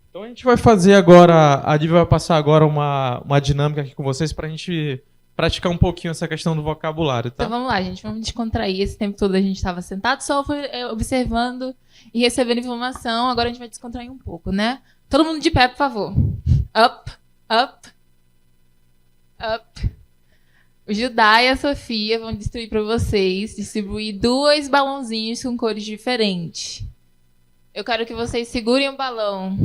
Então a gente vai fazer agora, a Diva vai passar agora uma dinâmica aqui com vocês pra gente praticar um pouquinho essa questão do vocabulário, tá? Então vamos lá, gente. Vamos descontrair. Esse tempo todo a gente estava sentado, só observando e recebendo informação. Agora a gente vai descontrair um pouco, né? Todo mundo de pé, por favor. Up, up, up. O Judá e a Sofia vão distribuir 2 balãozinhos com cores diferentes. Eu quero que vocês segurem o balão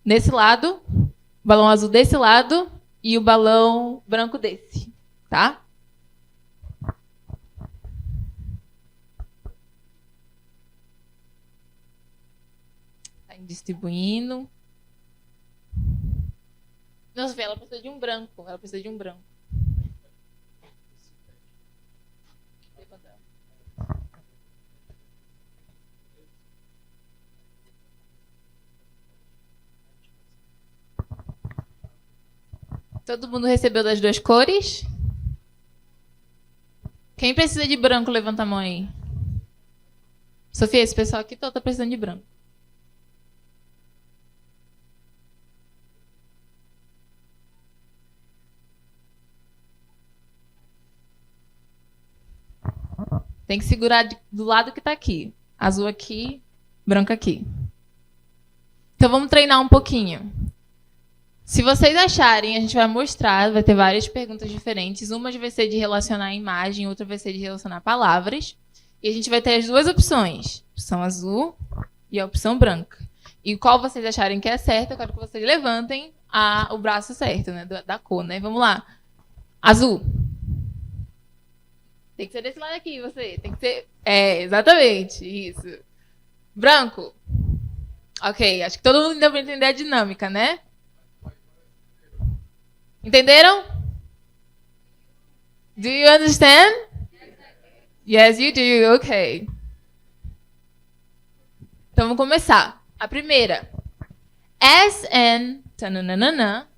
nesse lado, o balão azul desse lado e o balão branco desse, tá? Tá distribuindo. Não, Sofia, ela precisa de um branco. Ela precisa de um branco. Todo mundo recebeu das 2 cores? Quem precisa de branco, levanta a mão aí. Sofia, esse pessoal aqui todo tá precisando de branco. Tem que segurar do lado que tá aqui. Azul aqui, branco aqui. Então vamos treinar um pouquinho. Se vocês acharem, a gente vai mostrar, vai ter várias perguntas diferentes. Uma vai ser de relacionar a imagem, outra vai ser de relacionar palavras. E a gente vai ter as 2 opções. A opção azul e a opção branca. E qual vocês acharem que é certa, eu quero que vocês levantem o braço certo, né? Da cor, né? Vamos lá. Azul. Tem que ser desse lado aqui, você. Tem que ser... exatamente. Isso. Branco. Ok, acho que todo mundo deu pra entender a dinâmica, né? Entenderam? Do you understand? Yes, you do. Okay. Então vamos começar. A primeira. As an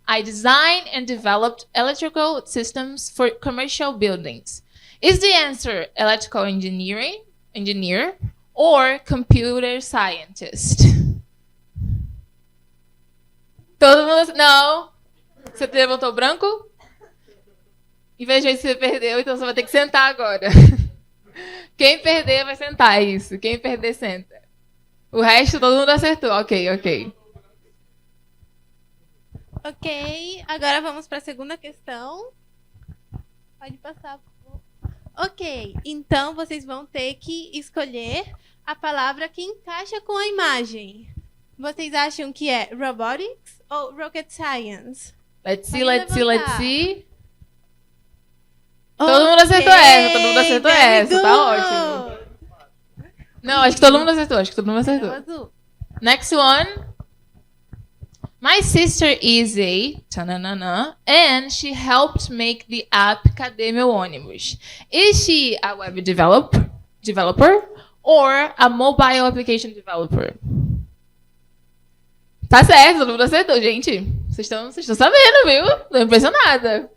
I designed and developed electrical systems for commercial buildings. Is the answer electrical engineer or computer scientist? Todo mundo... Não. Você levantou branco? Infelizmente você perdeu, então você vai ter que sentar agora. Quem perder vai sentar, isso. Quem perder, senta. O resto todo mundo acertou. Ok. Ok, agora vamos para a segunda questão. Pode passar. Ok, então vocês vão ter que escolher a palavra que encaixa com a imagem. Vocês acham que é robotics ou rocket science? Let's see. Todo mundo acertou essa, tá ótimo. Não, acho que todo mundo acertou. Next one. My sister is and she helped make the app Cadê Meu Ônibus? Is she a web developer or a mobile application developer? Tá certo, todo mundo acertou, gente. Vocês estão sabendo, viu? Tô impressionada.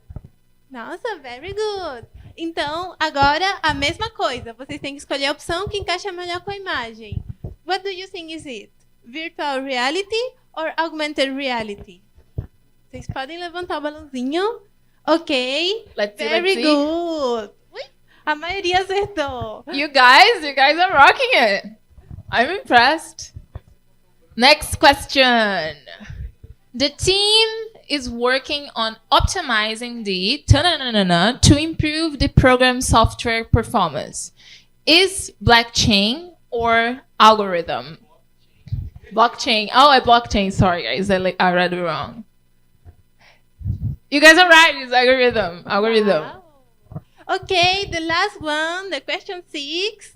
Nossa, very good. Então, agora a mesma coisa. Vocês têm que escolher a opção que encaixa melhor com a imagem. What do you think is it? Virtual reality or augmented reality? Vocês podem levantar o balãozinho. Ok. Very good. Ui, a maioria acertou. You guys are rocking it. I'm impressed. Next question. The team is working on optimizing the to improve the program software performance. Is blockchain or algorithm? Blockchain. Oh, blockchain. Sorry, guys. I read it wrong. You guys are right. It's algorithm. Wow. Okay, the last one, the question 6.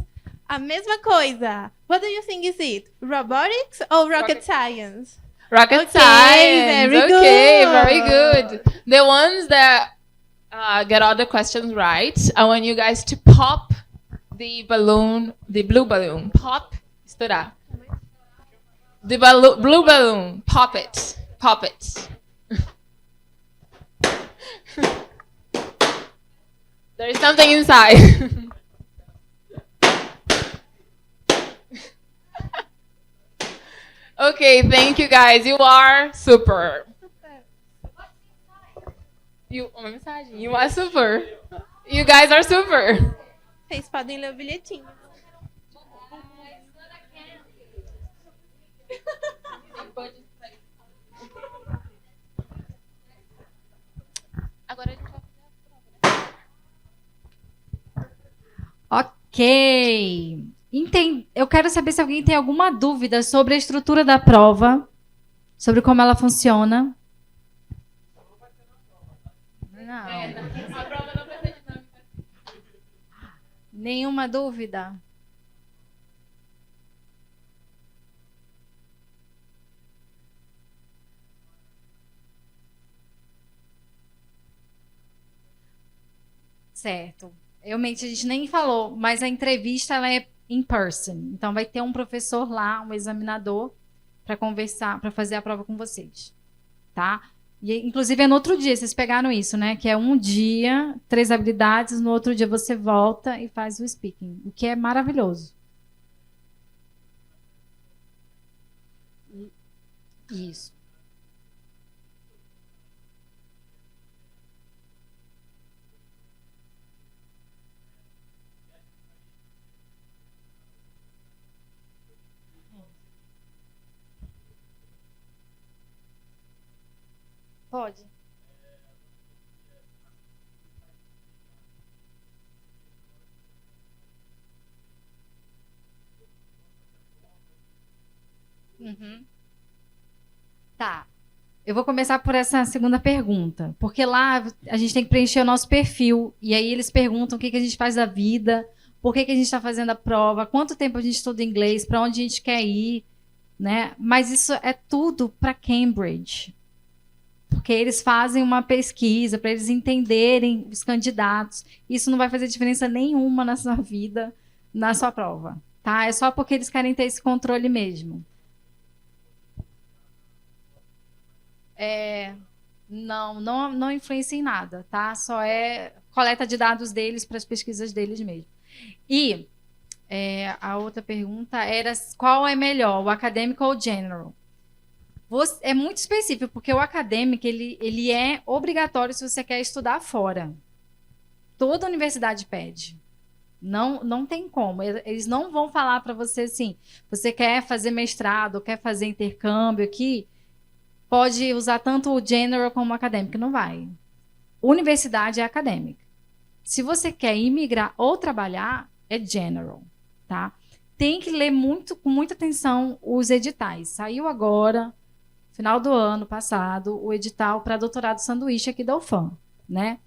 A mesma coisa. What do you think is it? Robotics or rocket science? Rocket science. Very good. The ones that get all the questions right, I want you guys to pop the balloon, the blue balloon. Pop, estourar. The blue balloon. Pop it. Pop it. There's something inside. Okay, thank you guys. You are super. Uma mensagem. You are super. You guys are super. Vocês podem ler o bilhetinho. Agora a gente vai fazer a prova. Ok. Eu quero saber se alguém tem alguma dúvida sobre a estrutura da prova, sobre como ela funciona. Não. A prova não vai ser dinâmica. Nenhuma dúvida? Certo. Realmente a gente nem falou, mas a entrevista ela é in person. Então vai ter um professor lá, um examinador, para conversar, para fazer a prova com vocês. Tá? E, inclusive é no outro dia, vocês pegaram isso, né? Que é um dia, 3 habilidades, no outro dia você volta e faz o speaking, o que é maravilhoso. Isso. Pode. Uhum. Tá. Eu vou começar por essa segunda pergunta, porque lá a gente tem que preencher o nosso perfil, e aí eles perguntam o que a gente faz da vida, por que a gente está fazendo a prova, quanto tempo a gente estuda inglês, para onde a gente quer ir, né? Mas isso é tudo para Cambridge. Porque eles fazem uma pesquisa para eles entenderem os candidatos. Isso não vai fazer diferença nenhuma na sua vida, na sua prova, tá? É só porque eles querem ter esse controle mesmo. Não influencia em nada, tá? Só é coleta de dados deles para as pesquisas deles mesmo. E a outra pergunta era qual é melhor, o acadêmico ou o general? É muito específico, porque o acadêmico ele é obrigatório se você quer estudar fora. Toda universidade pede. Não tem como. Eles não vão falar para você assim, você quer fazer mestrado, quer fazer intercâmbio aqui, pode usar tanto o general como o acadêmico. Não vai. Universidade é acadêmica. Se você quer imigrar ou trabalhar, é general, tá? Tem que ler com muita atenção os editais. Saiu agora, final do ano passado, o edital para doutorado sanduíche aqui da UFAM, né?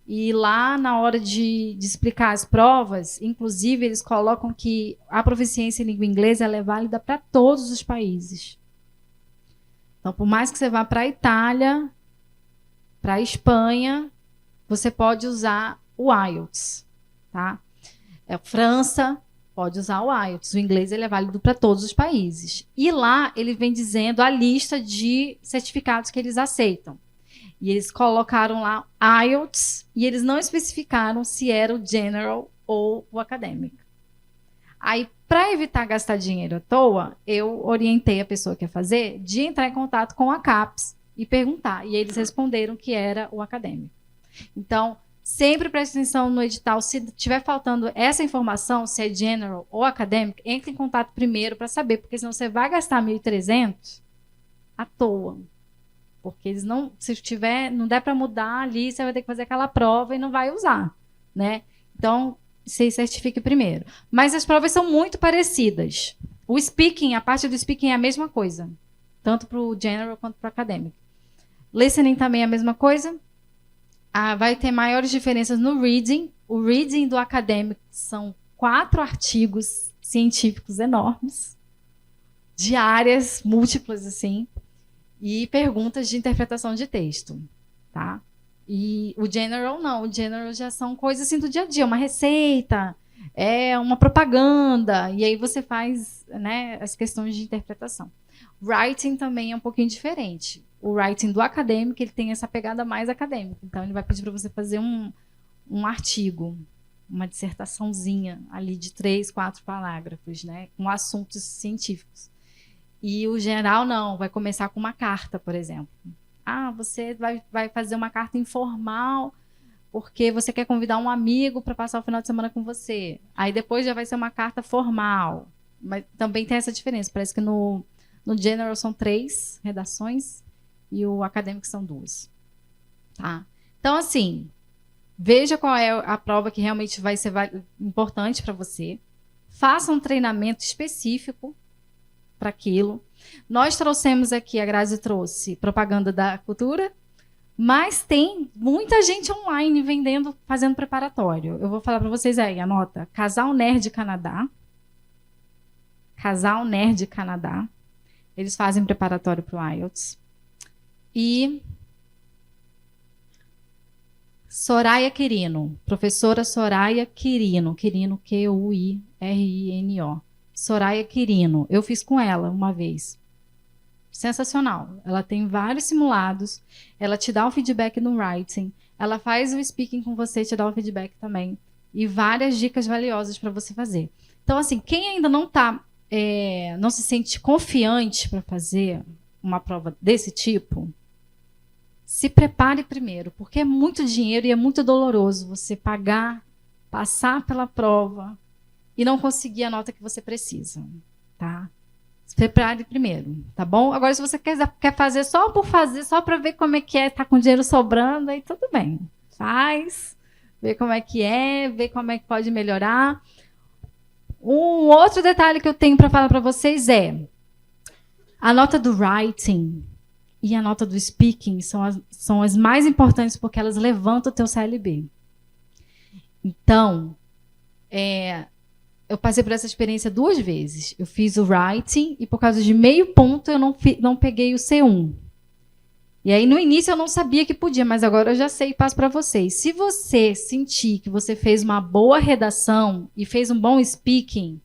E lá, na hora de explicar as provas, inclusive, eles colocam que a proficiência em língua inglesa ela é válida para todos os países. Então, por mais que você vá para a Itália, para a Espanha, você pode usar o IELTS, tá? França pode usar o IELTS. O inglês ele é válido para todos os países. E lá ele vem dizendo a lista de certificados que eles aceitam. E eles colocaram lá IELTS e eles não especificaram se era o general ou o acadêmico. Aí, para evitar gastar dinheiro à toa, eu orientei a pessoa que ia fazer de entrar em contato com a CAPES e perguntar. E eles responderam que era o acadêmico. Então, sempre preste atenção no edital. Se estiver faltando essa informação, se é general ou acadêmico, entre em contato primeiro para saber, porque senão você vai gastar 1.300 à toa. Porque eles não, se tiver, não der para mudar ali, você vai ter que fazer aquela prova e não vai usar, né? Então, se certifique primeiro. Mas as provas são muito parecidas. O speaking, a parte do speaking é a mesma coisa, tanto para o general quanto para o acadêmico. Listening também é a mesma coisa. Vai ter maiores diferenças no reading. O reading do acadêmico são 4 artigos científicos enormes, de áreas múltiplas, assim, e perguntas de interpretação de texto, tá? E o general não. O general já são coisas assim do dia a dia, uma receita, uma propaganda, e aí você faz, né, as questões de interpretação. Writing também é um pouquinho diferente. O writing do acadêmico, ele tem essa pegada mais acadêmica. Então, ele vai pedir para você fazer um artigo, uma dissertaçãozinha ali de 3, 4 parágrafos, né, com assuntos científicos. E o geral não, vai começar com uma carta, por exemplo. Ah, você vai fazer uma carta informal porque você quer convidar um amigo para passar o final de semana com você. Aí depois já vai ser uma carta formal. Mas também tem essa diferença. Parece que no General são 3 redações e o acadêmico são 2. Tá? Então, assim, veja qual é a prova que realmente vai ser importante para você. Faça um treinamento específico para aquilo. Nós trouxemos aqui, a Grazi trouxe propaganda da cultura, mas tem muita gente online vendendo, fazendo preparatório. Eu vou falar para vocês aí, anota. Casal Nerd Canadá. Casal Nerd Canadá. Eles fazem preparatório para o IELTS. E Soraya Quirino. Professora Soraya Quirino. Quirino, Q-U-I-R-I-N-O. Soraya Quirino. Eu fiz com ela uma vez. Sensacional. Ela tem vários simulados. Ela te dá o feedback no writing. Ela faz o speaking com você e te dá o feedback também. E várias dicas valiosas para você fazer. Então, assim, quem ainda não se sente confiante para fazer uma prova desse tipo, se prepare primeiro, porque é muito dinheiro e é muito doloroso você pagar, passar pela prova e não conseguir a nota que você precisa, tá? Se prepare primeiro, tá bom? Agora, se você quer fazer só por fazer, só para ver como é que é, tá com dinheiro sobrando, aí tudo bem. Faz, vê como é que é, vê como é que pode melhorar. Um outro detalhe que eu tenho para falar para vocês é a nota do writing e a nota do speaking são as mais importantes porque elas levantam o teu CLB. Então, eu passei por essa experiência 2 vezes. Eu fiz o writing e por causa de meio ponto eu não peguei o C1. E aí no início eu não sabia que podia, mas agora eu já sei e passo para vocês. Se você sentir que você fez uma boa redação e fez um bom speaking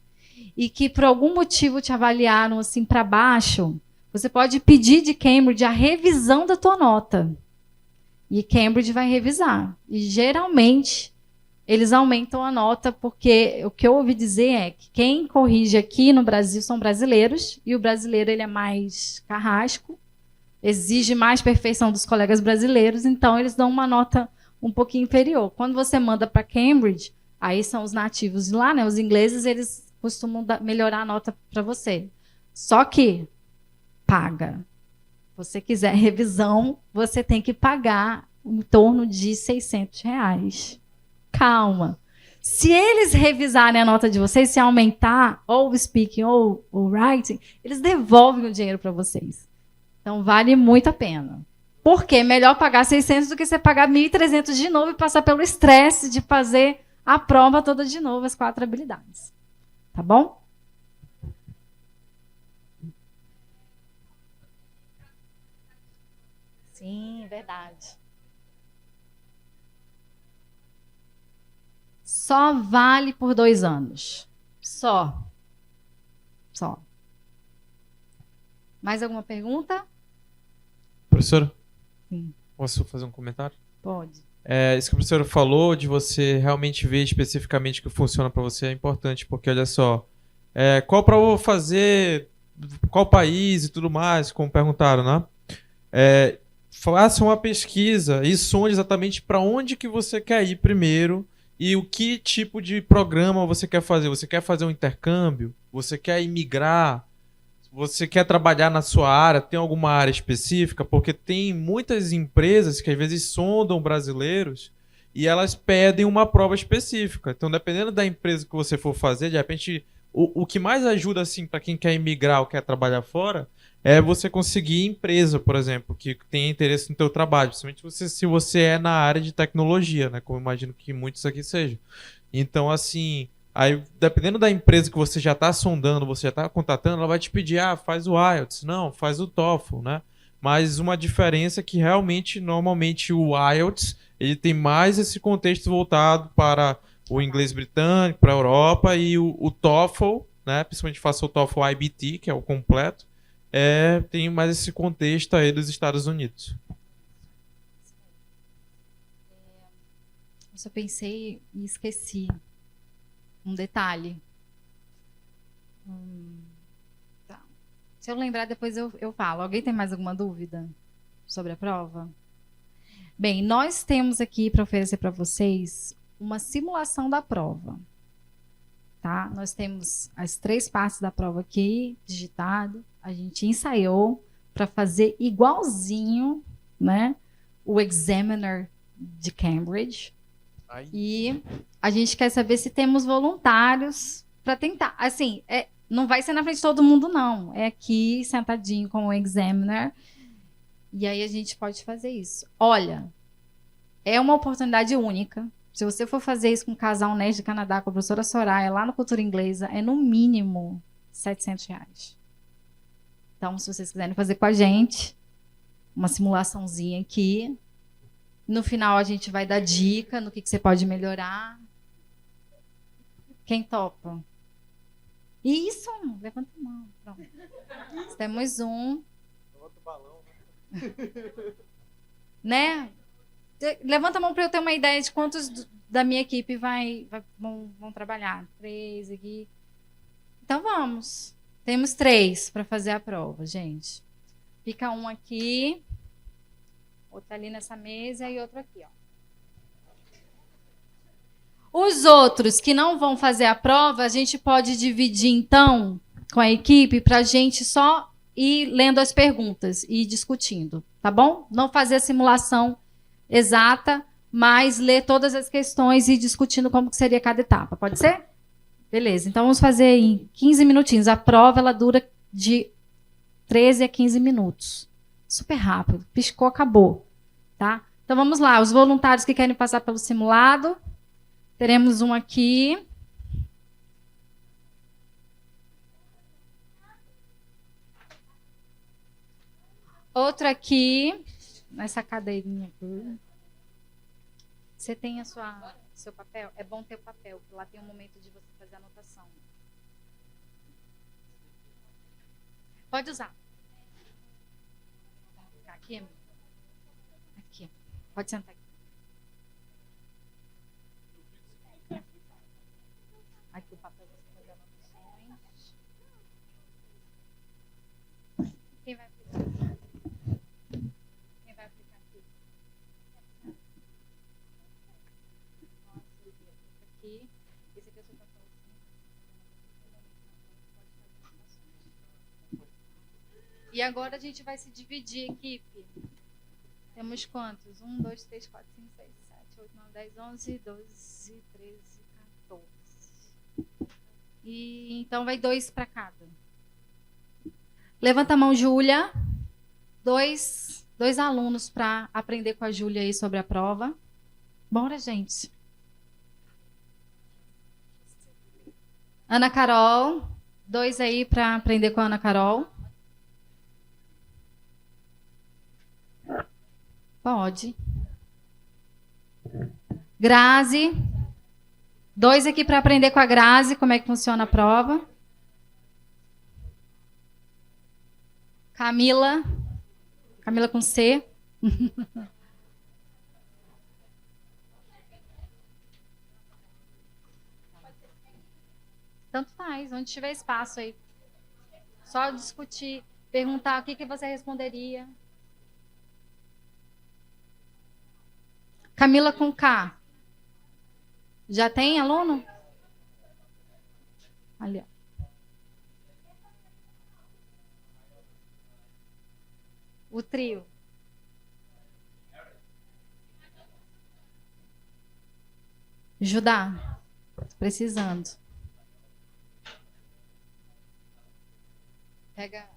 e que por algum motivo te avaliaram assim para baixo, você pode pedir de Cambridge a revisão da tua nota. E Cambridge vai revisar. E geralmente eles aumentam a nota, porque o que eu ouvi dizer é que quem corrige aqui no Brasil são brasileiros, e o brasileiro ele é mais carrasco, exige mais perfeição dos colegas brasileiros, então eles dão uma nota um pouquinho inferior. Quando você manda para Cambridge, aí são os nativos de lá, né? Os ingleses, eles costumam melhorar a nota para você. Só que paga. Se você quiser revisão, você tem que pagar em torno de R$600. Calma. Se eles revisarem a nota de vocês, se aumentar ou o speaking ou o writing, eles devolvem o dinheiro para vocês. Então, vale muito a pena. Por quê? Melhor pagar 600 do que você pagar 1.300 de novo e passar pelo estresse de fazer a prova toda de novo, as 4 habilidades. Tá bom? Sim, verdade. Só vale por 2 anos. Só. Mais alguma pergunta? Professora? Sim. Posso fazer um comentário? Pode. Isso que a professora falou, de você realmente ver especificamente o que funciona para você, é importante, porque olha só, qual prova eu vou fazer, qual país e tudo mais, como perguntaram, né? Faça uma pesquisa e sonde exatamente para onde que você quer ir primeiro e o que tipo de programa você quer fazer. Você quer fazer um intercâmbio? Você quer imigrar? Você quer trabalhar na sua área? Tem alguma área específica? Porque tem muitas empresas que às vezes sondam brasileiros e elas pedem uma prova específica. Então, dependendo da empresa que você for fazer, de repente, o que mais ajuda assim para quem quer imigrar ou quer trabalhar fora é você conseguir empresa, por exemplo, que tenha interesse no teu trabalho, principalmente se você é na área de tecnologia, né? Como eu imagino que muitos aqui sejam. Então, assim, aí, dependendo da empresa que você já está sondando, você já está contatando, ela vai te pedir, faz o IELTS. Não, faz o TOEFL, né? Mas uma diferença é que realmente, normalmente, o IELTS, ele tem mais esse contexto voltado para o inglês britânico, para a Europa, e o TOEFL, né? Principalmente faça o TOEFL IBT, que é o completo, tem mais esse contexto aí dos Estados Unidos. Isso eu pensei e esqueci. Um detalhe. Tá. Se eu lembrar, depois eu falo. Alguém tem mais alguma dúvida sobre a prova? Bem, nós temos aqui para oferecer para vocês uma simulação da prova. Tá? Nós temos as 3 partes da prova aqui, digitado. A gente ensaiou para fazer igualzinho, né, o Examiner de Cambridge. Ai. E a gente quer saber se temos voluntários para tentar. Assim, não vai ser na frente de todo mundo, não. É aqui, sentadinho com o Examiner. E aí a gente pode fazer isso. Olha, é uma oportunidade única. Se você for fazer isso com o Casal Nerd de Canadá, com a professora Soraya, lá no Cultura Inglesa, é no mínimo R$700. Então, se vocês quiserem fazer com a gente, uma simulaçãozinha aqui. No final, a gente vai dar dica no que você pode melhorar. Quem topa? Isso! Levanta a mão. Pronto. Temos um. Levanta o balão. Né? Levanta a mão para eu ter uma ideia de quantos da minha equipe vão trabalhar. 3 aqui. Então, vamos. Temos 3 para fazer a prova, gente. Fica um aqui. Outro ali nessa mesa e outro aqui, ó. Os outros que não vão fazer a prova, a gente pode dividir, então, com a equipe para a gente só ir lendo as perguntas e discutindo, tá bom? Não fazer a simulação exata, mas ler todas as questões e ir discutindo como que seria cada etapa. Pode ser? Beleza. Então, vamos fazer em 15 minutinhos. A prova, ela dura de 13 a 15 minutos. Super rápido. Piscou, acabou. Tá? Então, vamos lá. Os voluntários que querem passar pelo simulado. Teremos um aqui. Outro aqui. Nessa cadeirinha aqui. Você tem seu papel? É bom ter o papel, porque lá tem um momento de você fazer a anotação. Pode usar. Aqui. Aqui. Pode sentar aqui. Aqui o papel você fazer anotações. Quem vai aplicar? Quem vai aplicar aqui? Aqui. Esse aqui é o seu papel. E agora a gente vai se dividir, equipe. Temos quantos? 1, 2, 3, 4, 5, 6, 7, 8, 9, 10, 11, 12, 13, 14. E então vai 2 para cada. Levanta a mão, Júlia. 2 alunos para aprender com a Júlia aí sobre a prova. Bora, gente. Ana Carol. 2 aí para aprender com a Ana Carol. Pode. Grazi. 2 aqui para aprender com a Grazi como é que funciona a prova. Camila. Camila com C. Tanto faz, onde tiver espaço aí. Só discutir, perguntar o que você responderia. Camila com K. Já tem aluno? Ali, ó. O trio. Judá. Precisando. Pega.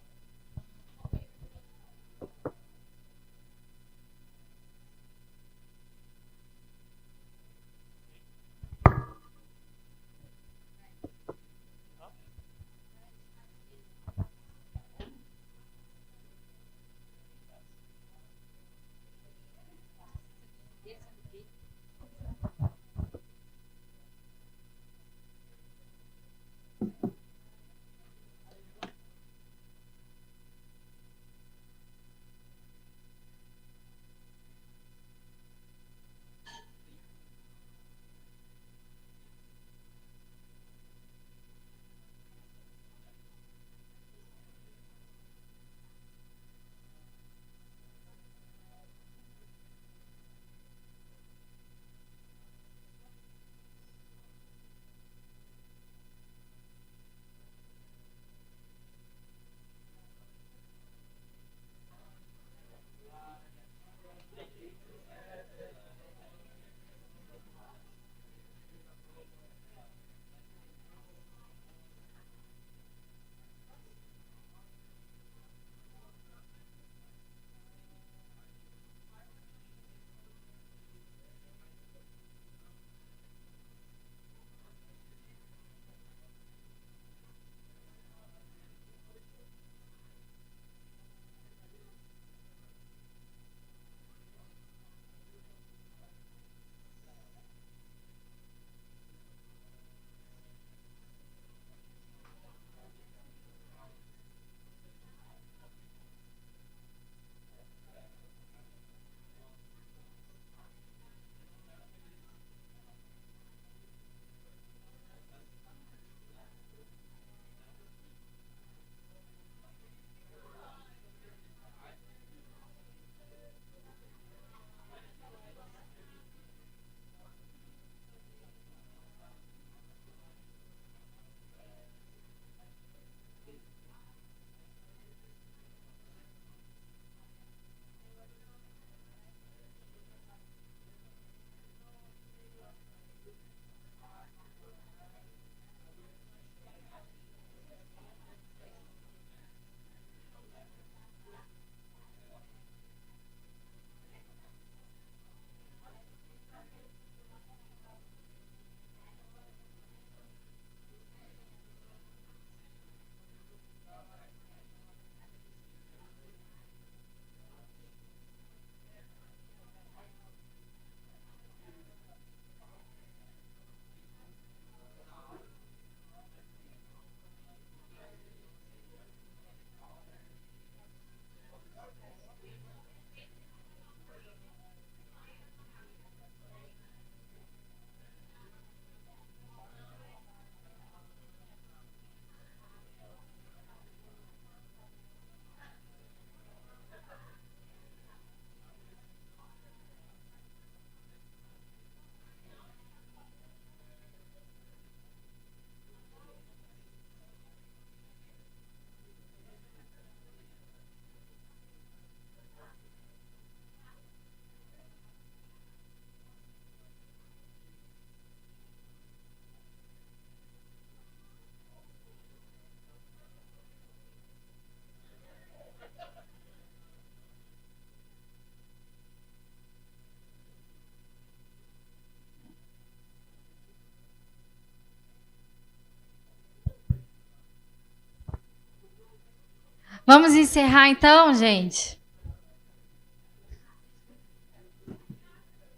Vamos encerrar então, gente?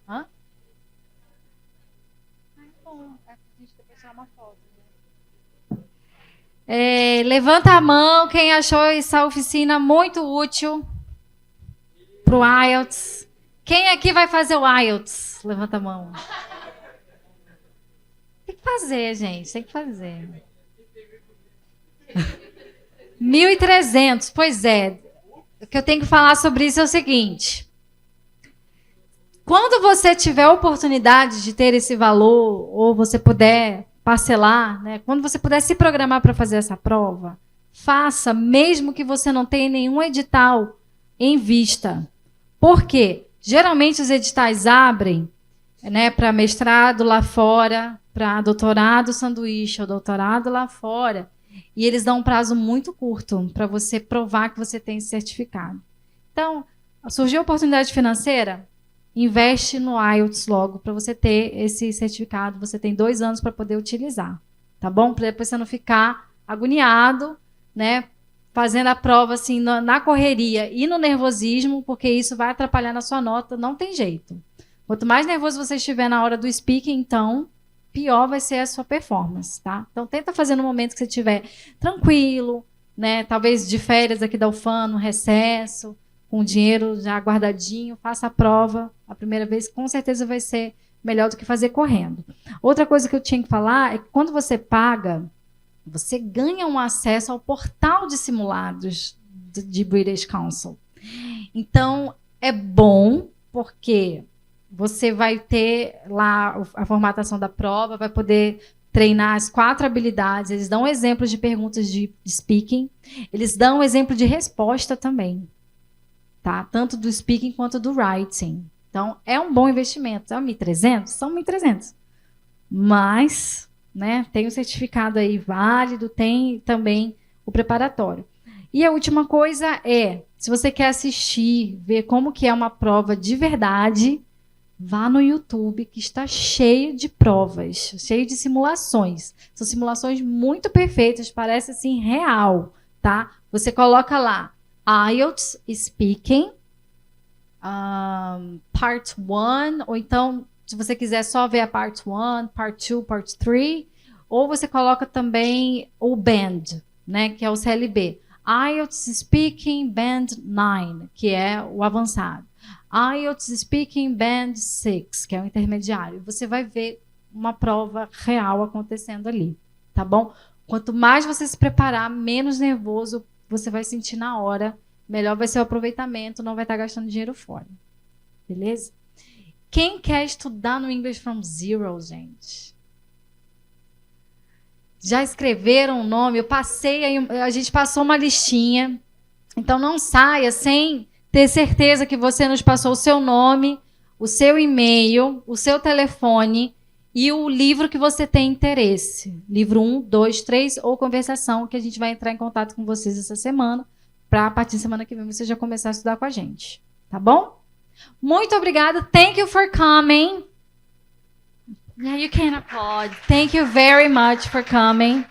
Hã? Levanta a mão quem achou essa oficina muito útil para o IELTS. Quem aqui vai fazer o IELTS? Levanta a mão. Tem que fazer, gente. Tem que fazer. 1.300. Pois é. O que eu tenho que falar sobre isso é o seguinte. Quando você tiver a oportunidade de ter esse valor, ou você puder parcelar, né? Quando você puder se programar para fazer essa prova, faça, mesmo que você não tenha nenhum edital em vista. Por quê? Geralmente os editais abrem, né, para mestrado lá fora, para doutorado sanduíche ou doutorado lá fora, e eles dão um prazo muito curto para você provar que você tem esse certificado. Então, surgiu a oportunidade financeira? Investe no IELTS logo para você ter esse certificado. Você tem 2 anos para poder utilizar, tá bom? Para depois você não ficar agoniado, né? Fazendo a prova assim na correria e no nervosismo, porque isso vai atrapalhar na sua nota, não tem jeito. Quanto mais nervoso você estiver na hora do speaking, então, pior vai ser a sua performance, tá? Então, tenta fazer no momento que você estiver tranquilo, né? Talvez de férias aqui da UFAM, no recesso, com o dinheiro já guardadinho, faça a prova. A primeira vez, com certeza, vai ser melhor do que fazer correndo. Outra coisa que eu tinha que falar é que quando você paga, você ganha um acesso ao portal de simulados de British Council. Então, é bom porque você vai ter lá a formatação da prova, vai poder treinar as 4 habilidades. Eles dão exemplos de perguntas de speaking. Eles dão exemplo de resposta também. Tá? Tanto do speaking quanto do writing. Então, é um bom investimento. São 1.300? São 1.300. Mas, né, tem o certificado aí válido, tem também o preparatório. E a última coisa é, se você quer assistir, ver como que é uma prova de verdade, vá no YouTube, que está cheio de provas, cheio de simulações. São simulações muito perfeitas, parece assim real, tá? Você coloca lá IELTS Speaking, Part 1, ou então, se você quiser só ver a Part 1, Part 2, Part 3, ou você coloca também o Band, né, que é o CLB. IELTS Speaking Band 9, que é o avançado. IELTS Speaking Band 6, que é o intermediário. Você vai ver uma prova real acontecendo ali, tá bom? Quanto mais você se preparar, menos nervoso você vai sentir na hora, melhor vai ser o aproveitamento, não vai estar gastando dinheiro fora. Beleza? Quem quer estudar no English from Zero, gente? Já escreveram o nome? Eu passei aí, a gente passou uma listinha. Então não saia sem ter certeza que você nos passou o seu nome, o seu e-mail, o seu telefone e o livro que você tem interesse. Livro 1, 2, 3 ou conversação, que a gente vai entrar em contato com vocês essa semana, para a partir da semana que vem você já começar a estudar com a gente. Tá bom? Muito obrigada. Thank you for coming. Yeah, you can applaud. Thank you very much for coming.